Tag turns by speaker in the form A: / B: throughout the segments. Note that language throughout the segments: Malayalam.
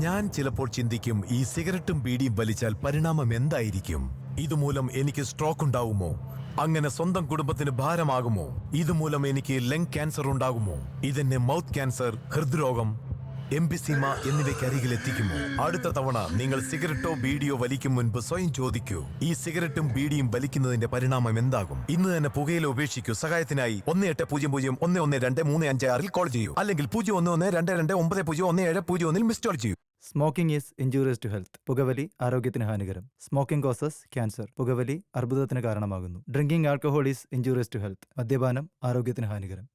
A: ഞാൻ ചിലപ്പോൾ ചിന്തിക്കും, ഈ സിഗരറ്റും ബീഡിയും വലിച്ചാൽ പരിണാമം എന്തായിരിക്കും? ഇതുമൂലം എനിക്ക് സ്ട്രോക്ക് ഉണ്ടാവുമോ? അങ്ങനെ സ്വന്തം കുടുംബത്തിന് ഭാരമാകുമോ? ഇതുമൂലം എനിക്ക് ലങ് ക്യാൻസർ ഉണ്ടാകുമോ? ഇതെന്നെ മൗത്ത് ക്യാൻസർ, ഹൃദ്രോഗം, എംഫിസീമ എന്നിവയ്ക്കരികിൽ എത്തിക്കുമോ? അടുത്ത തവണ നിങ്ങൾ സിഗരറ്റോ ബീഡിയോ വലിക്കും മുൻപ് സ്വയം ചോദിക്കൂ, ഈ സിഗരറ്റും ബീഡിയും വലിക്കുന്നതിന്റെ പരിണാമം എന്താകും? ഇന്ന് തന്നെ പുകയില ഉപേക്ഷിക്കൂ. സഹായത്തിനായി 1800-112356 കോൾ ചെയ്യൂ, അല്ലെങ്കിൽ 011229011701 മിസ് കോൾ ചെയ്യൂ.
B: Smoking is injurious to health. പുകവലി ആരോഗ്യത്തിന് ഹാനികരം. Smoking causes cancer. പുകവലി അർബുദത്തിന് കാരണമാകുന്നു. Drinking alcohol is injurious to health. മദ്യപാനം ആരോഗ്യത്തിന് ഹാനികരം.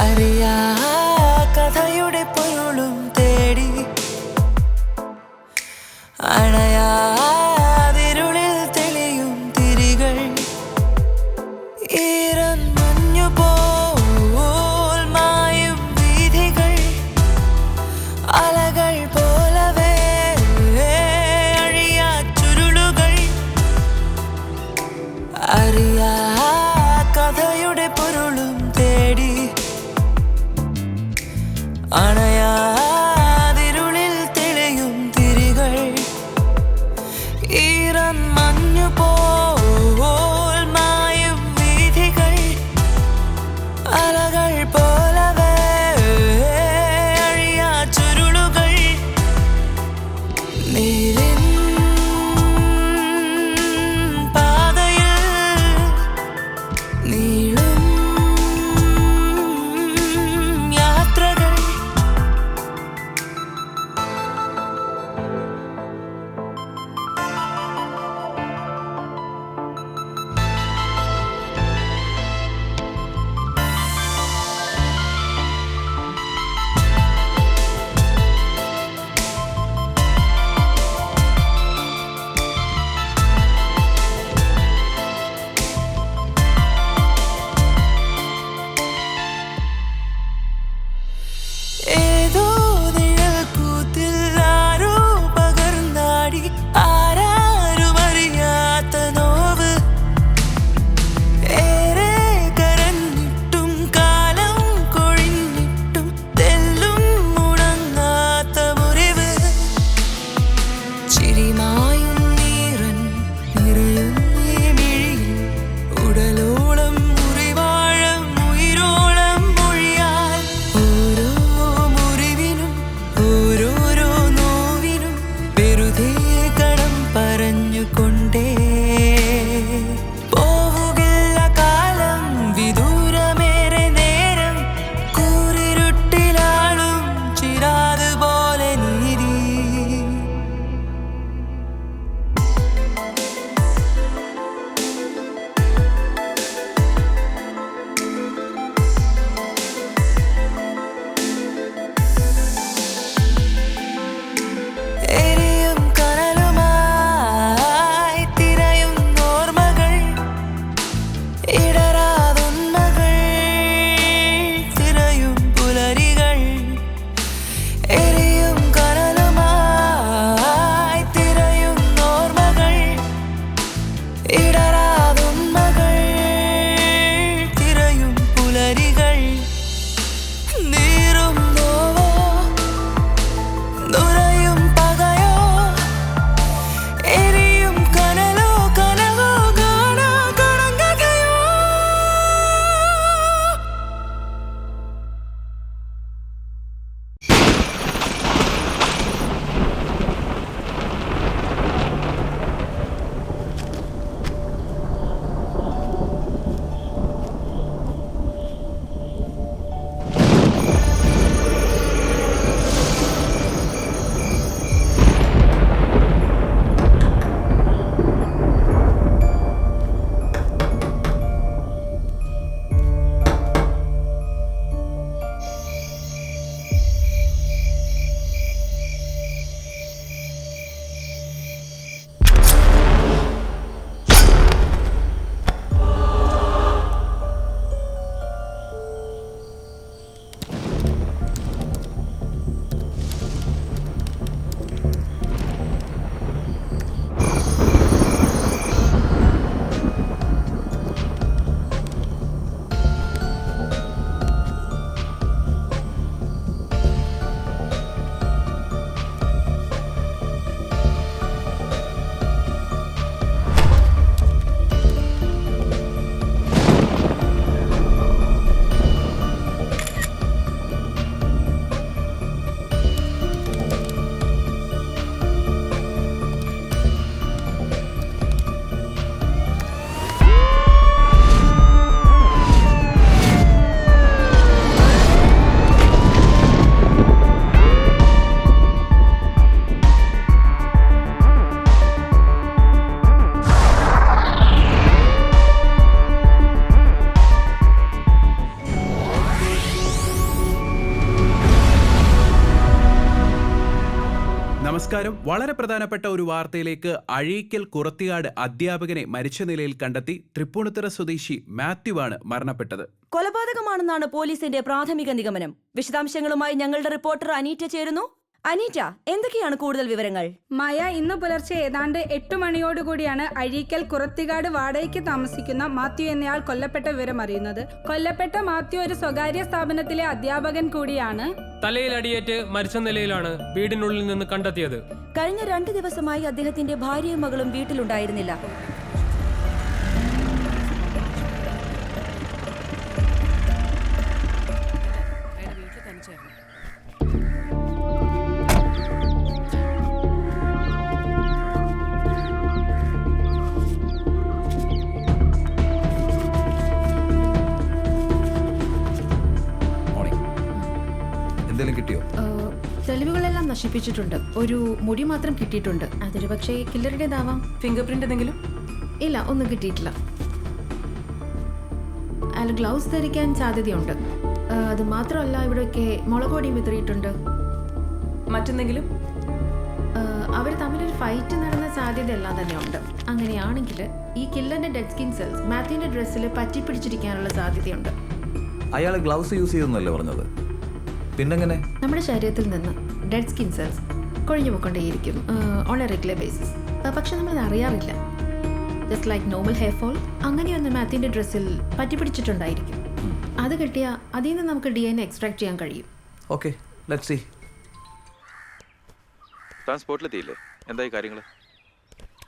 C: അറിയാ കഥയുടെ പൊരുളും തേടി അണയാതിരുളിൽ തെളിയും തിരികൾ ഈറൻ മഞ്ഞു പോൽ മായും വീഥികൾ അലകൾ പോലവേ അഴിയാ ചുരുളുകൾ അറിയാ കഥയുടെ പൊരുളും തേടി അണയാതിരുളിൽ തെളിയും തിരികൾ ഈറൻ മഞ്ഞു പോൽ മായും വീഥികൾ അലകൾ പോലവേ അഴിയാ ചുരുളുകൾ നീരിൻ പാതയിൽ നീളും യാത്രകൾ
D: നമസ്കാരം. വളരെ പ്രധാനപ്പെട്ട ഒരു വാർത്തയിലേക്ക്. അഴീക്കൽ കുറത്തിയാട് അധ്യാപകനെ മരിച്ച നിലയിൽ കണ്ടെത്തി. തൃപ്പൂണിത്തുറ സ്വദേശി മാത്യുവാണ് മരണപ്പെട്ടത്.
E: കൊലപാതകമാണെന്നാണ് പോലീസിന്റെ പ്രാഥമിക നിഗമനം. വിശദാംശങ്ങളുമായി ഞങ്ങളുടെ റിപ്പോർട്ടർ അനീറ്റ ചേരുന്നു. അനീറ്റ, എന്തൊക്കെയാണ് കൂടുതൽ വിവരങ്ങൾ?
F: മായ, ഇന്ന് പുലർച്ചെ ഏതാണ്ട് 8 മണിയോടുകൂടിയാണ് അഴീക്കൽ കുറത്തിക്കാട് വാടകയ്ക്ക് താമസിക്കുന്ന മാത്യു എന്നയാൾ കൊല്ലപ്പെട്ട വിവരം അറിയുന്നത്. കൊല്ലപ്പെട്ട മാത്യു ഒരു സ്വകാര്യ സ്ഥാപനത്തിലെ അധ്യാപകൻ കൂടിയാണ്.
G: തലയിൽ അടിയേറ്റ് മരിച്ച നിലയിലാണ് വീടിനുള്ളിൽ നിന്ന് കണ്ടെത്തിയത്.
E: കഴിഞ്ഞ 2 ദിവസമായി അദ്ദേഹത്തിന്റെ ഭാര്യയും മകളും വീട്ടിലുണ്ടായിരുന്നില്ല.
H: എന്തെങ്കിലും കിട്ടിയോ?
I: തെളിവുകളെല്ലാം നശിപ്പിച്ചിട്ടുണ്ട്. ഒരു മുടി മാത്രം കിട്ടിയിട്ടുണ്ട്. അതൊരു പക്ഷേ കില്ലറുടേതാവാം.
E: ഫിംഗർ പ്രിന്റ് എന്തെങ്കിലും?
I: ഇല്ല, ഒന്നും കിട്ടിയിട്ടില്ല. അയാൾ ഗ്ലൗസ് ധരിക്കാൻ സാധ്യതയുണ്ട്. അത് മാത്രമല്ല, ഇവിടെയൊക്കെ മുളകൊടിയും വിതറിയിട്ടുണ്ട്.
E: മറ്റെന്തെങ്കിലും?
I: അവർ തമ്മിലൊരു ഫൈറ്റ് നടന്ന സാധ്യത എല്ലാം തന്നെ ഉണ്ട്. അങ്ങനെയാണെങ്കിൽ ഈ കില്ലറിന്റെ ഡെഡ് സ്കിൻ സെൽസ് മാത്യുവിന്റെ ഡ്രസ്സിൽ പറ്റിപ്പിടിച്ചിരിക്കാനുള്ള സാധ്യതയുണ്ട്.
H: അയാൾ ഗ്ലൗസ് യൂസ് ചെയ്തെന്നല്ലേ പറഞ്ഞത്? പിന്നെങ്ങനെ?
I: നമ്മുടെ ശരീരത്തിൽ നിന്ന് ഡെഡ് സ്കിൻ സെൽസ് കൊഴിഞ്ഞു പോയിക്കൊണ്ടേയിരിക്കും ഓൺ എ റെഗുലർ ബേസിസ്. പക്ഷെ നമ്മളത് അറിയാറില്ല. Just like normal hair fall, അങ്ങനെയൊന്ന് മാത്യുവിന്റെ ഡ്രസ്സിൽ പറ്റിപ്പിടിച്ചിട്ടുണ്ടായിരിക്കും. അത് കിട്ടിയാൽ അതിൽ നിന്ന് നമുക്ക് DNA എക്സ്ട്രാക്ട് ചെയ്യാൻ കഴിയും.
H: Okay, let's see.
J: ട്രാൻസ്പോർട്ടിലെത്തിയില്ലേ? എന്തായി കാര്യങ്ങൾ?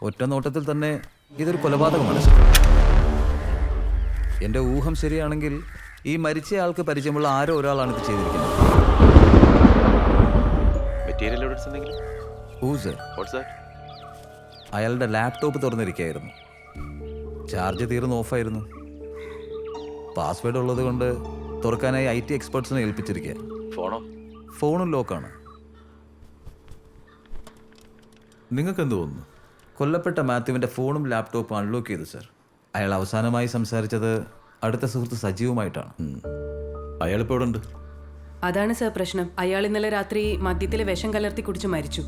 H: ഒറ്റ നോട്ടത്തിൽ തന്നെ ഇതൊരു കൊലപാതകമാണ്. എൻ്റെ ഊഹം ശരിയാണെങ്കിൽ ഈ മരിച്ചയാൾക്ക് പരിചയമുള്ള ആരോ ഒരാളാണ് ഇത് ചെയ്തിരിക്കുന്നത്.
J: മെറ്റീരിയൽ എവിഡൻസ് എന്തെങ്കിലും?
H: അയാളുടെ ലാപ്ടോപ്പ് തുറന്നിരിക്കുകയായിരുന്നു. ചാർജ് തീർന്ന് ഓഫായിരുന്നു. പാസ്വേഡ് ഉള്ളത് കൊണ്ട് തുറക്കാനായി IT എക്സ്പെർട്സിനെ ഏൽപ്പിച്ചിരിക്കുക. ഫോണും ലോക്കാണ്. നിങ്ങൾക്ക് എന്ത് തോന്നുന്നു? കൊല്ലപ്പെട്ട മാത്യുവിൻ്റെ ഫോണും ലാപ്ടോപ്പും അൺലോക്ക് ചെയ്തു സർ. അയാൾ അവസാനമായി സംസാരിച്ചത് അടുത്ത സുഹൃത്ത് സജീവുമായിട്ടാണ്. അയാളിപ്പോൾ ഇവിടെ ഉണ്ട്.
E: അതാണ് സർ പ്രശ്നം. അയാൾ ഇന്നലെ രാത്രി മദ്യത്തിലെ വിഷം കലർത്തി കുടിച്ച് മരിച്ചു.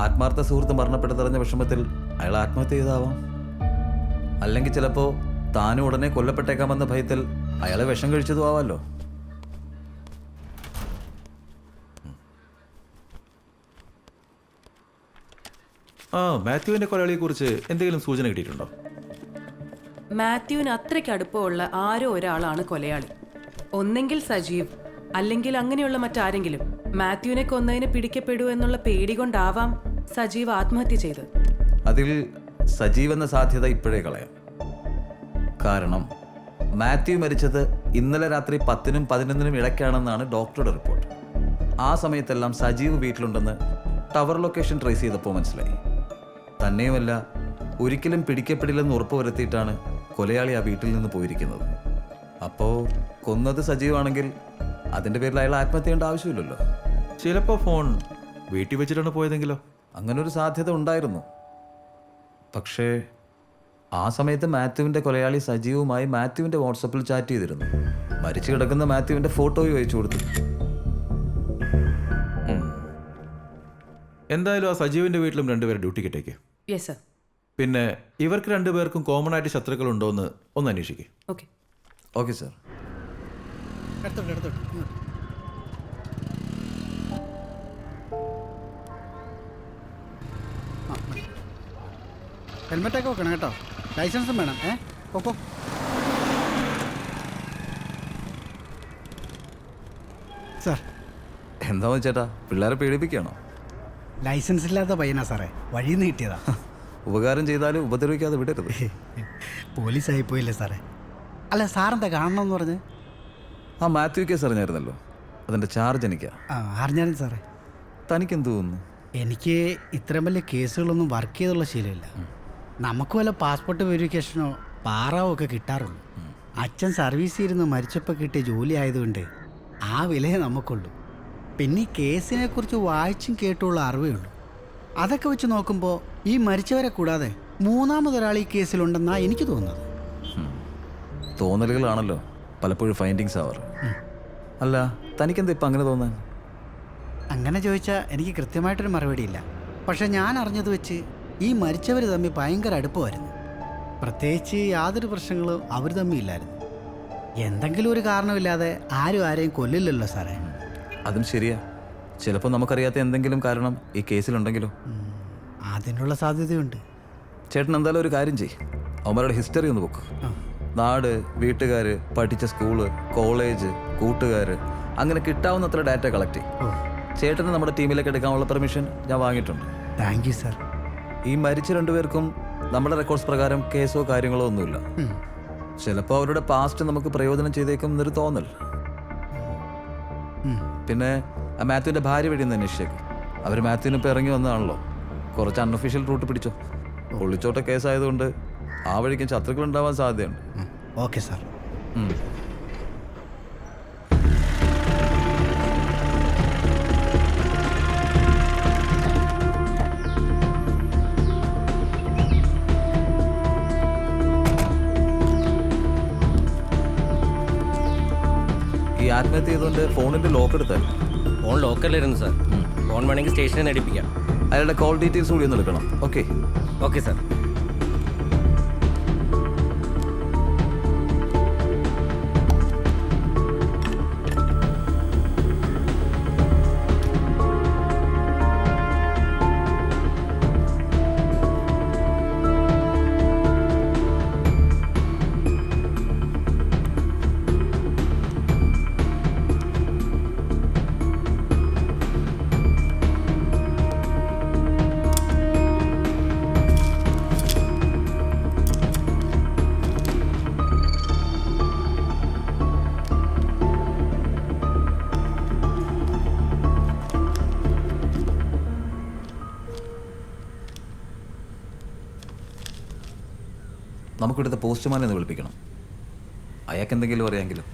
H: ആത്മാർത്ഥ സുഹൃത്ത് മരണപ്പെട്ടതറിഞ്ഞ വിഷമത്തിൽ അയാൾ ആത്മഹത്യ ചെയ്താവാം. അല്ലെങ്കിൽ ചിലപ്പോൾ താനും ഉടനെ കൊല്ലപ്പെട്ടേക്കാമെന്ന ഭയത്തിൽ അയാളെ വിഷം കഴിച്ചതും ആവാമല്ലോ.
K: മാത്യുവിന്റെ കൊലയാളിയെ കുറിച്ച് എന്തെങ്കിലും സൂചന കിട്ടിയിട്ടുണ്ടോ?
E: മാത്യുവിന് അത്രയ്ക്ക് അടുപ്പമുള്ള ആരോ ഒരാളാണ് കൊലയാളി. ഒന്നെങ്കിൽ സജീവ്, അല്ലെങ്കിൽ അങ്ങനെയുള്ള മറ്റാരെങ്കിലും. മാത്യുവിനെ കൊന്നതിന് പിടിക്കപ്പെടൂ എന്നുള്ള പേടി കൊണ്ടാവാം സജീവ് ആത്മഹത്യ ചെയ്തത്.
H: അതിൽ സജീവ് എന്ന സാധ്യത ഇപ്പോഴേ കളയാം. കാരണം മാത്യു മരിച്ചത് ഇന്നലെ രാത്രി 10-നും 11-നും ഇടയ്ക്കാണെന്നാണ് ഡോക്ടറുടെ റിപ്പോർട്ട്. ആ സമയത്തെല്ലാം സജീവ് വീട്ടിലുണ്ടെന്ന് ടവർ ലൊക്കേഷൻ ട്രേസ് ചെയ്തപ്പോൾ മനസ്സിലായി. തന്നെയുമല്ല, ഒരിക്കലും പിടിക്കപ്പെടില്ലെന്ന് ഉറപ്പുവരുത്തിയിട്ടാണ് കൊലയാളി ആ വീട്ടിൽ നിന്ന് പോയിരിക്കുന്നത്. അപ്പോൾ കൊന്നത് സജീവാണെങ്കിൽ അതിൻ്റെ പേരിൽ അയാൾ ആത്മഹത്യ ചെയ്യേണ്ട ആവശ്യമില്ലല്ലോ.
K: ചിലപ്പോൾ ഫോൺ വീട്ടിൽ വെച്ചിട്ടാണ് പോയതെങ്കിലോ?
H: അങ്ങനൊരു സാധ്യത ഉണ്ടായിരുന്നു. പക്ഷേ ആ സമയത്ത് മാത്യുവിൻ്റെ കൊലയാളി സജീവുമായി മാത്യുവിൻ്റെ വാട്സപ്പിൽ ചാറ്റ് ചെയ്തിരുന്നു. മരിച്ചു കിടക്കുന്ന മാത്യുവിൻ്റെ ഫോട്ടോയും അയച്ചു കൊടുത്തു.
K: എന്തായാലും ആ സജീവിൻ്റെ വീട്ടിലും രണ്ടുപേർ ഡ്യൂട്ടിക്ക് ഇട്ടേക്ക്.
E: Yes sir.
K: പിന്നെ ഇവർക്ക് രണ്ടുപേർക്കും കോമൺ ആയിട്ട് ശത്രുക്കളുണ്ടോ എന്ന് ഒന്ന് അന്വേഷിക്കുക.
E: ഓക്കെ.
H: Okay sir.
L: ഹെൽമെറ്റൊക്കെ വെക്കണം കേട്ടോ. ലൈസൻസും വേണം. ഓക്കോ. സാർ,
H: എന്താ ചേട്ടാ, പിള്ളേരെ പേടിപ്പിക്കുകയാണോ?
L: ലൈസൻസ് ഇല്ലാത്ത പയ്യനാ സാറേ, വഴിയിൽ നിന്ന് കിട്ടിയതാ.
H: ഉപകാരം ചെയ്താലും ഉപദ്രവിക്കാതെ വിടരുത്.
L: പോലീസായി പോയില്ലേ സാറേ. അല്ല, സാറെന്താ കാണണമെന്ന് പറഞ്ഞ്?
H: ആ മാത്യു കേസ് അറിഞ്ഞായിരുന്നല്ലോ, അതിൻ്റെ ചാർജ് എനിക്കാ.
L: അറിഞ്ഞാലും സാറേ.
H: തനിക്കെന്ത് തോന്നുന്നു?
L: എനിക്ക് ഇത്രയും വലിയ കേസുകളൊന്നും വർക്ക് ചെയ്തുള്ള ശീലമില്ല. നമുക്ക് വല്ല പാസ്പോർട്ട് വെരിഫിക്കേഷനോ പാറാവോ ഒക്കെ കിട്ടാറുള്ളൂ. അച്ഛൻ സർവീസ് ചെയ്തിരുന്ന് മരിച്ചപ്പോൾ കിട്ടിയ ജോലി ആയതുകൊണ്ട് ആ വിലയെ നമുക്കുള്ളൂ. പിന്നെ ഈ കേസിനെ കുറിച്ച് വായിച്ചും കേട്ടുള്ള അറിവേ ഉള്ളൂ. അതൊക്കെ വെച്ച് നോക്കുമ്പോൾ ഈ മരിച്ചവരെ കൂടാതെ മൂന്നാമതൊരാൾ ഈ കേസിലുണ്ടെന്നാണ് എനിക്ക് തോന്നുന്നത്.
H: തോന്നലുകളാണല്ലോ പലപ്പോഴും ഫൈൻഡിങ്സ് ആവാറ്. അല്ല, തനിക്കെന്താ ഇപ്പം അങ്ങനെ തോന്നാൻ?
L: അങ്ങനെ ചോദിച്ചാൽ എനിക്ക് കൃത്യമായിട്ടൊരു മറുപടിയില്ല. പക്ഷെ ഞാൻ അറിഞ്ഞത് വെച്ച് ഈ മരിച്ചവർ തമ്മിൽ ഭയങ്കര അടുപ്പമായിരുന്നു. പ്രത്യേകിച്ച് യാതൊരു പ്രശ്നങ്ങളും അവർ തമ്മിൽ ഇല്ലായിരുന്നു. എന്തെങ്കിലും ഒരു കാരണമില്ലാതെ ആരും ആരെയും കൊല്ലില്ലല്ലോ സാറേ.
H: അതും ശരിയാ. ചിലപ്പോൾ നമുക്കറിയാത്ത എന്തെങ്കിലും കാരണം ഈ കേസിലുണ്ടെങ്കിലോ?
L: അതിനുള്ള സാധ്യതയുണ്ട്.
H: ചേട്ടൻ എന്തായാലും ഒരു കാര്യം ചെയ്യും, അവന്മാരുടെ ഹിസ്റ്ററി ഒന്ന് നോക്ക്. നാട്, വീട്ടുകാർ, പഠിച്ച സ്കൂള്, കോളേജ്, കൂട്ടുകാർ, അങ്ങനെ കിട്ടാവുന്നത്ര ഡാറ്റ കളക്ട് ചെയ്യും. ചേട്ടന് നമ്മുടെ ടീമിലേക്ക് എടുക്കാനുള്ള പെർമിഷൻ ഞാൻ വാങ്ങിയിട്ടുണ്ട്.
L: Thank you sir.
H: ഈ മരിച്ച രണ്ടുപേർക്കും നമ്മുടെ റെക്കോർഡ്സ് പ്രകാരം കേസോ കാര്യങ്ങളോ ഒന്നുമില്ല. ചിലപ്പോൾ അവരുടെ പാസ്റ്റ് നമുക്ക് പ്രയോജനം ചെയ്തേക്കും എന്നൊരു തോന്നൽ. പിന്നെ ആ മാത്യുവിൻ്റെ ഭാര്യ വഴി ഒന്ന് അന്വേഷിച്ചേക്കും. അവർ മാത്യുവിന് ഇപ്പോൾ ഇറങ്ങി വന്നതാണല്ലോ, കുറച്ച് അൺഒഫീഷ്യൽ റൂട്ട് പിടിച്ചോ. ഒളിച്ചോട്ട കേസായതുകൊണ്ട് ആ വഴിക്കും ശത്രുക്കൾ ഉണ്ടാവാൻ സാധ്യതയുണ്ട്.
L: Okay sir.
H: ഈ ആത്മഹത്യ ചെയ്തുകൊണ്ട് ഫോണിൻ്റെ ലോക്ക് എടുത്തായിരുന്നു.
M: Phone ലോക്കറിലായിരുന്നു sir. ഫോൺ വേണമെങ്കിൽ സ്റ്റേഷനിൽ നിന്ന് എടുപ്പിക്കാം.
H: അയാളുടെ കോൾ ഡീറ്റെയിൽസ് കൂടി ഒന്ന് എടുക്കണം. Okay
M: okay sir.
H: നമുക്കിവിടുത്തെ പോസ്റ്റ്മാനെ ഒന്ന് വിളിപ്പിക്കണം. അയാൾക്ക് എന്തെങ്കിലും അറിയാമെങ്കിലും.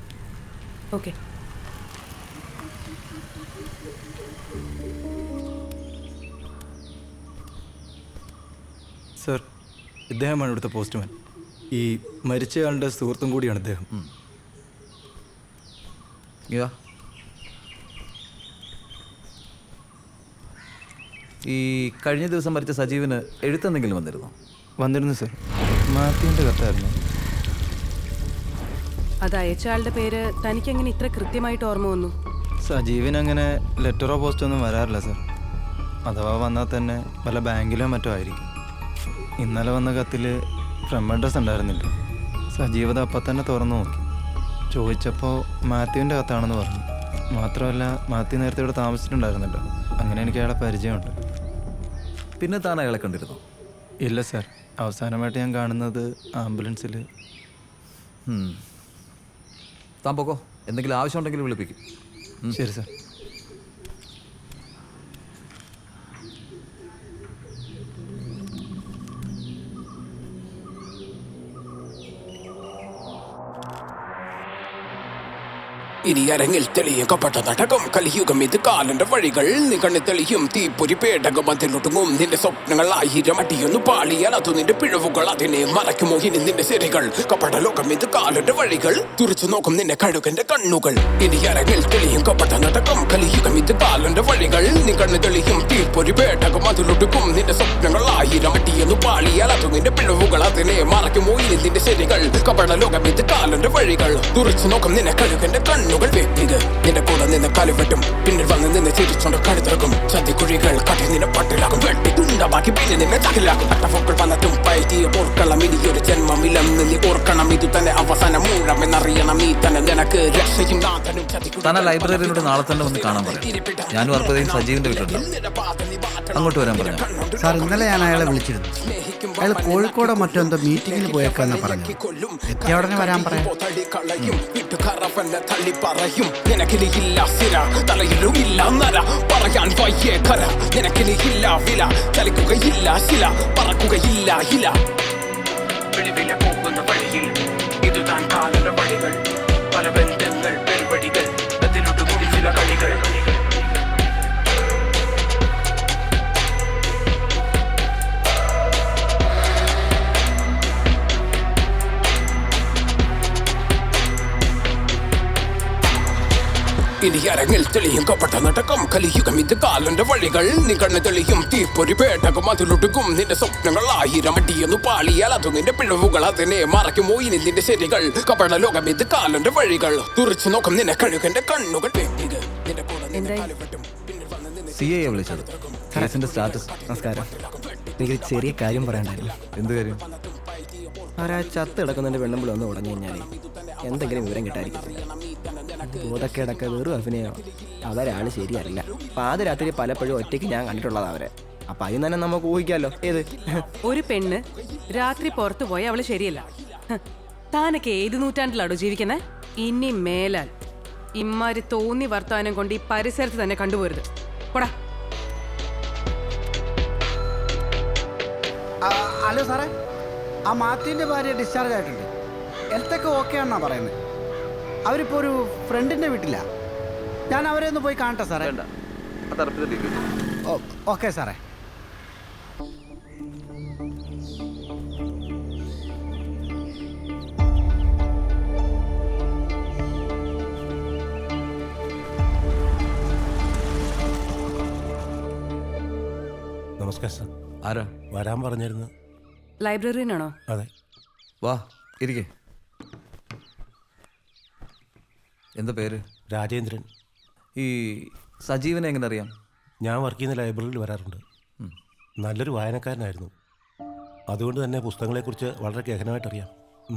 E: ഓക്കെ.
B: സർ, ഇദ്ദേഹമാണ് ഇവിടുത്തെ പോസ്റ്റ്മാൻ. ഈ മരിച്ചയാളുടെ സുഹൃത്തും കൂടിയാണ് ഇദ്ദേഹം.
H: ഈ കഴിഞ്ഞ ദിവസം മരിച്ച സജീവിന് എഴുത്തെന്തെങ്കിലും
B: വന്നിരുന്നു സർ. മാത്യുവിൻ്റെ കത്തായിരുന്നു.
E: അത് അയച്ചയാളുടെ പേര് തനിക്കെങ്ങനെ ഇത്ര കൃത്യമായിട്ട് ഓർമ്മ വന്നു?
B: സജീവിന് അങ്ങനെ ലെറ്ററോ പോസ്റ്റോ ഒന്നും വരാറില്ല സർ. അഥവാ വന്നാൽ തന്നെ പല ബാങ്കിലോ മറ്റോ ആയിരിക്കും. ഇന്നലെ വന്ന കത്തിൽ ഫ്രം അഡ്രസ് ഉണ്ടായിരുന്നില്ല. സജീവത അപ്പം തന്നെ തുറന്നു നോക്കി. ചോദിച്ചപ്പോൾ മാത്യുവിൻ്റെ കത്താണെന്ന് പറഞ്ഞു. മാത്രമല്ല മാത്യു നേരത്തെ ഇവിടെ താമസിച്ചിട്ടുണ്ടായിരുന്നല്ലോ. അങ്ങനെ എനിക്ക് അയാളെ പരിചയമുണ്ട്.
H: പിന്നെ താൻ അയാളെ കണ്ടിരുന്നു?
B: ഇല്ല സർ, അവസാനമായിട്ട് ഞാൻ കാണുന്നത് ആംബുലൻസിൽ.
H: താൻ പോക്കോ, എന്തെങ്കിലും ആവശ്യമുണ്ടെങ്കിൽ വിളിപ്പിക്കും.
B: ശരി സർ.
N: ഇനി അരങ്ങിൽ തെളിയിക്കപ്പെട്ട നാടകം കലിയുഗം ഇത് കാലന്റെ വഴികൾ നികണ്ണി തെളിയും തീപ്പൊരി പേടകം അതിലൊടുങ്ങും നിന്റെ സ്വപ്നങ്ങൾ 1000 അടിയൊന്നു പാളിയാൽ അത് നിന്റെ പിഴവുകൾ അതിനെ മറയ്ക്കുമോ ഇനി നിന്റെ ശരികൾ കപട ലോകം ഇത് കാലന്റെ വഴികൾ തുറച്ചു നോക്കും നിന്നെ കഴുകന്റെ കണ്ണുകൾ ഇനി അരങ്ങിൽ തെളിയിക്കപ്പെട്ട നാടകം കലിയുഗം ഇത് കാലന്റെ വഴികൾ നികണ്ണി തെളിയും തീപ്പൊരി പേടകം അതിലൊടുങ്ങും നിന്റെ സ്വപ്നങ്ങൾ 1000 അടിയൊന്നു പാളിയാൽ അത് നിന്റെ പിഴവുകൾ അതിനെ മറയ്ക്കുമോ ഇനി നിന്റെ ശരികൾ കപട ലോകം ഇത് കാലന്റെ വഴികൾ തുറച്ചു നോക്കും നിന്നെ കഴുകന്റെ കണ്ണുകൾ വ്യക്തികൾ നിന്റെ കൂടെ നിന്ന് കലിവെട്ടും പിന്നിൽ വന്ന് നിന്ന് ചിരിച്ചോണ്ട് കഴുത്തിറക്കും ചതിക്കുഴികൾ കട്ടി നിന്നെ പട്ടിലാകും വെട്ടി തുണ്ടമാക്കി പിന്നെ നിന്നെ തകിലാക്കും അട്ടഫോക്കൾ പലതും പൈറ്റിയ ഓർക്കണം ഇനിയൊരു ജന്മമിലം നീ ഓർക്കണം ഇത് തന്നെ അവസാനം മൂഴം എന്നറിയണം നീ തന്നെ നിനക്ക് രക്ഷയും നാഥനും
H: തന്നെ ലൈബ്രറിയിലൂടെ നാളെ തന്നെ വന്ന് കാണാൻ പറയാം. ഞാനും അർപ്പതയും സജീവിന്റെ വീട്ടിലുണ്ടാവും. അങ്ങോട്ട് വരാൻ പറഞ്ഞു.
L: സാർ, ഇന്നലെ ഞാൻ അയാളെ വിളിച്ചിരുന്നു. അയാൾ കോഴിക്കോട് മറ്റെന്തോ മീറ്റിങ്ങിന് പോയേക്കാന്ന് പറഞ്ഞു. എത്തിയ ഉടനെ വരാൻ പറയാം.
N: പറയും നിനക്കിനിയില്ല സ്ഥിര തലയിലുമില്ല നര പറയാൻ വയ്യേ കര നിനക്കിനിയില്ല വില ചലിക്കുകയില്ല ശില പറക്കുകയില്ല ഇല വെളിവില പോകുന്ന വഴിയിൽ ഇതുതാൻ കാലന്റെ വഴികൾ പല ബന്ധങ്ങൾ പെൺവഴികൾ അതിലൊടുങ്ങും ചില കളികൾ ഇനി അരങ്ങിൽ തെളിയും കപട നാടകം കലിയുഗം ഇത് കാലന്റെ വഴികൾ നീ കണ്ണ് തെളിയും തീപ്പൊരി പേടകം അതിലൊടുക്കും നിന്റെ സ്വപ്നങ്ങൾ 1000 അടിയൊന്നു പാളിയാൽ അത് നിന്റെ പിഴവുകൾ അതിനെ മറയ്ക്കുമോ ഇനി നിന്റെ ശരികൾ കപട ലോകം ഇത് കാലന്റെ വഴികൾ തുറച്ചു നോക്കും നിന്നെ കഴുകന്റെ കണ്ണുകൾ നിന്റെ
H: CA വിളിച്ചത് കേസിന്റെ സ്റ്റാറ്റസ്.
M: നമസ്കാരം. എനിക്കൊരു ചെറിയ കാര്യം പറയാണ്ടായിരുന്നു.
H: എന്ത് കാര്യം?
M: ആരാ ചത്ത് കിടക്കുന്നതിൻ്റെ വെള്ളമ്പിൾ ഒന്ന് ഉടഞ്ഞു കഴിഞ്ഞാൽ എന്തെങ്കിലും വിവരം കിട്ടാതിരിക്കത്തില്ല. ബോധക്കേടൊക്കെ വെറും അഭിനയം. അവരാണ് ശരിയല്ല. പാതിരാത്രി പലപ്പോഴും ഒറ്റയ്ക്ക് ഞാൻ കണ്ടിട്ടുള്ളത് അവരെ. അപ്പം അതിൽ തന്നെ നമുക്ക് ഊഹിക്കാമല്ലോ. ഏത്
E: ഒരു പെണ്ണ് രാത്രി പുറത്തു പോയി അവള് ശരിയല്ല. താനൊക്കെ ഏത് നൂറ്റാണ്ടിലാണോ ജീവിക്കുന്നത്? ഇനി മേലാൽ ഇമ്മാരി തോന്നി വർത്താനം കൊണ്ട് ഈ പരിസരത്ത് തന്നെ കണ്ടുപോരുത്. പോടാ.
L: ഹലോ സാറേ, ആ മാത്യുവിൻ്റെ ഭാര്യ ഡിസ്ചാർജ് ആയിട്ടുണ്ട്. ഹെൽത്തൊക്കെ ഓക്കെ ആണെന്നാണ് പറയുന്നത്. അവരിപ്പോൾ ഒരു ഫ്രണ്ടിൻ്റെ വീട്ടിലാണ്. ഞാൻ അവരെ ഒന്ന് പോയി കാണട്ടെ സാറേ? ഓക്കെ സാറേ.
O: നമസ്കാരം സാർ.
H: ആരാ?
O: വരാൻ പറഞ്ഞിരുന്നു.
E: ലൈബ്രറിയിലാണോ?
O: അതെ.
H: വാ ഇരിക്കേ. എന്താ പേര്?
O: രാജേന്ദ്രൻ.
H: ഈ സജീവനെ എങ്ങനെ അറിയാം?
O: ഞാൻ വർക്ക് ചെയ്യുന്ന ലൈബ്രറിയിൽ വരാറുണ്ട്. നല്ലൊരു വായനക്കാരനായിരുന്നു. അതുകൊണ്ട് തന്നെ പുസ്തകങ്ങളെക്കുറിച്ച് വളരെ ഗഹനമായിട്ട് അറിയാം.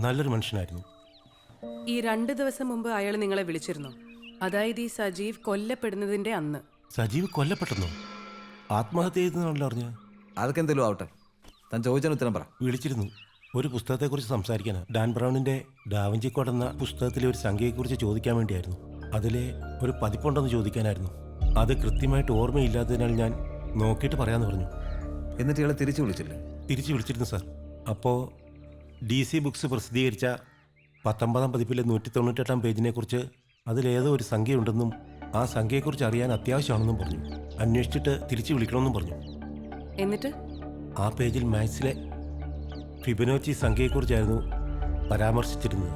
O: നല്ലൊരു മനുഷ്യനായിരുന്നു.
E: ഈ 2 ദിവസം മുമ്പ് അയാൾ നിങ്ങളെ വിളിച്ചിരുന്നു. അതായത് ഈ സജീവ് കൊല്ലപ്പെടുന്നതിന്റെ അന്ന്.
O: സജീവ് കൊല്ലപ്പെട്ടെന്നോ? ആത്മഹത്യ ചെയ്തെന്നാണല്ലോ അറിഞ്ഞത്.
H: അതൊക്കെ എന്തെങ്കിലും ആവട്ടെ, താൻ ചോദിച്ചതിന് ഉത്തരം പറ.
O: വിളിച്ചിരുന്നു. ഒരു പുസ്തകത്തെക്കുറിച്ച് സംസാരിക്കാനാണ്. ഡാൻ ബ്രൗണിൻ്റെ ഡാവിഞ്ചി കോഡ് എന്ന പുസ്തകത്തിലെ ഒരു സംഖ്യയെക്കുറിച്ച് ചോദിക്കാൻ വേണ്ടിയായിരുന്നു. അതിലെ ഒരു പതിപ്പുണ്ടെന്ന് ചോദിക്കാനായിരുന്നു. അത് കൃത്യമായിട്ട് ഓർമ്മയില്ലാത്തതിനാൽ ഞാൻ നോക്കിയിട്ട് പറയാമെന്ന് പറഞ്ഞു.
H: എന്നിട്ട് ഇയാളെ തിരിച്ചു വിളിച്ചില്ലേ?
O: തിരിച്ചു വിളിച്ചിരുന്നു സാർ. അപ്പോൾ DC ബുക്സ് പ്രസിദ്ധീകരിച്ച 19-ാം പതിപ്പിലെ 198-ാം പേജിനെക്കുറിച്ച് അതിലേതോ ഒരു സംഖ്യയുണ്ടെന്നും ആ സംഖ്യയെക്കുറിച്ച് അറിയാൻ അത്യാവശ്യമാണെന്നും പറഞ്ഞു. അന്വേഷിച്ചിട്ട് തിരിച്ചു വിളിക്കണമെന്നും പറഞ്ഞു.
E: എന്നിട്ട്
O: ആ പേജിൽ മാത്സിലെ ഫിബനോച്ചി സംഖ്യയെക്കുറിച്ചായിരുന്നു പരാമർശിച്ചിരുന്നത്.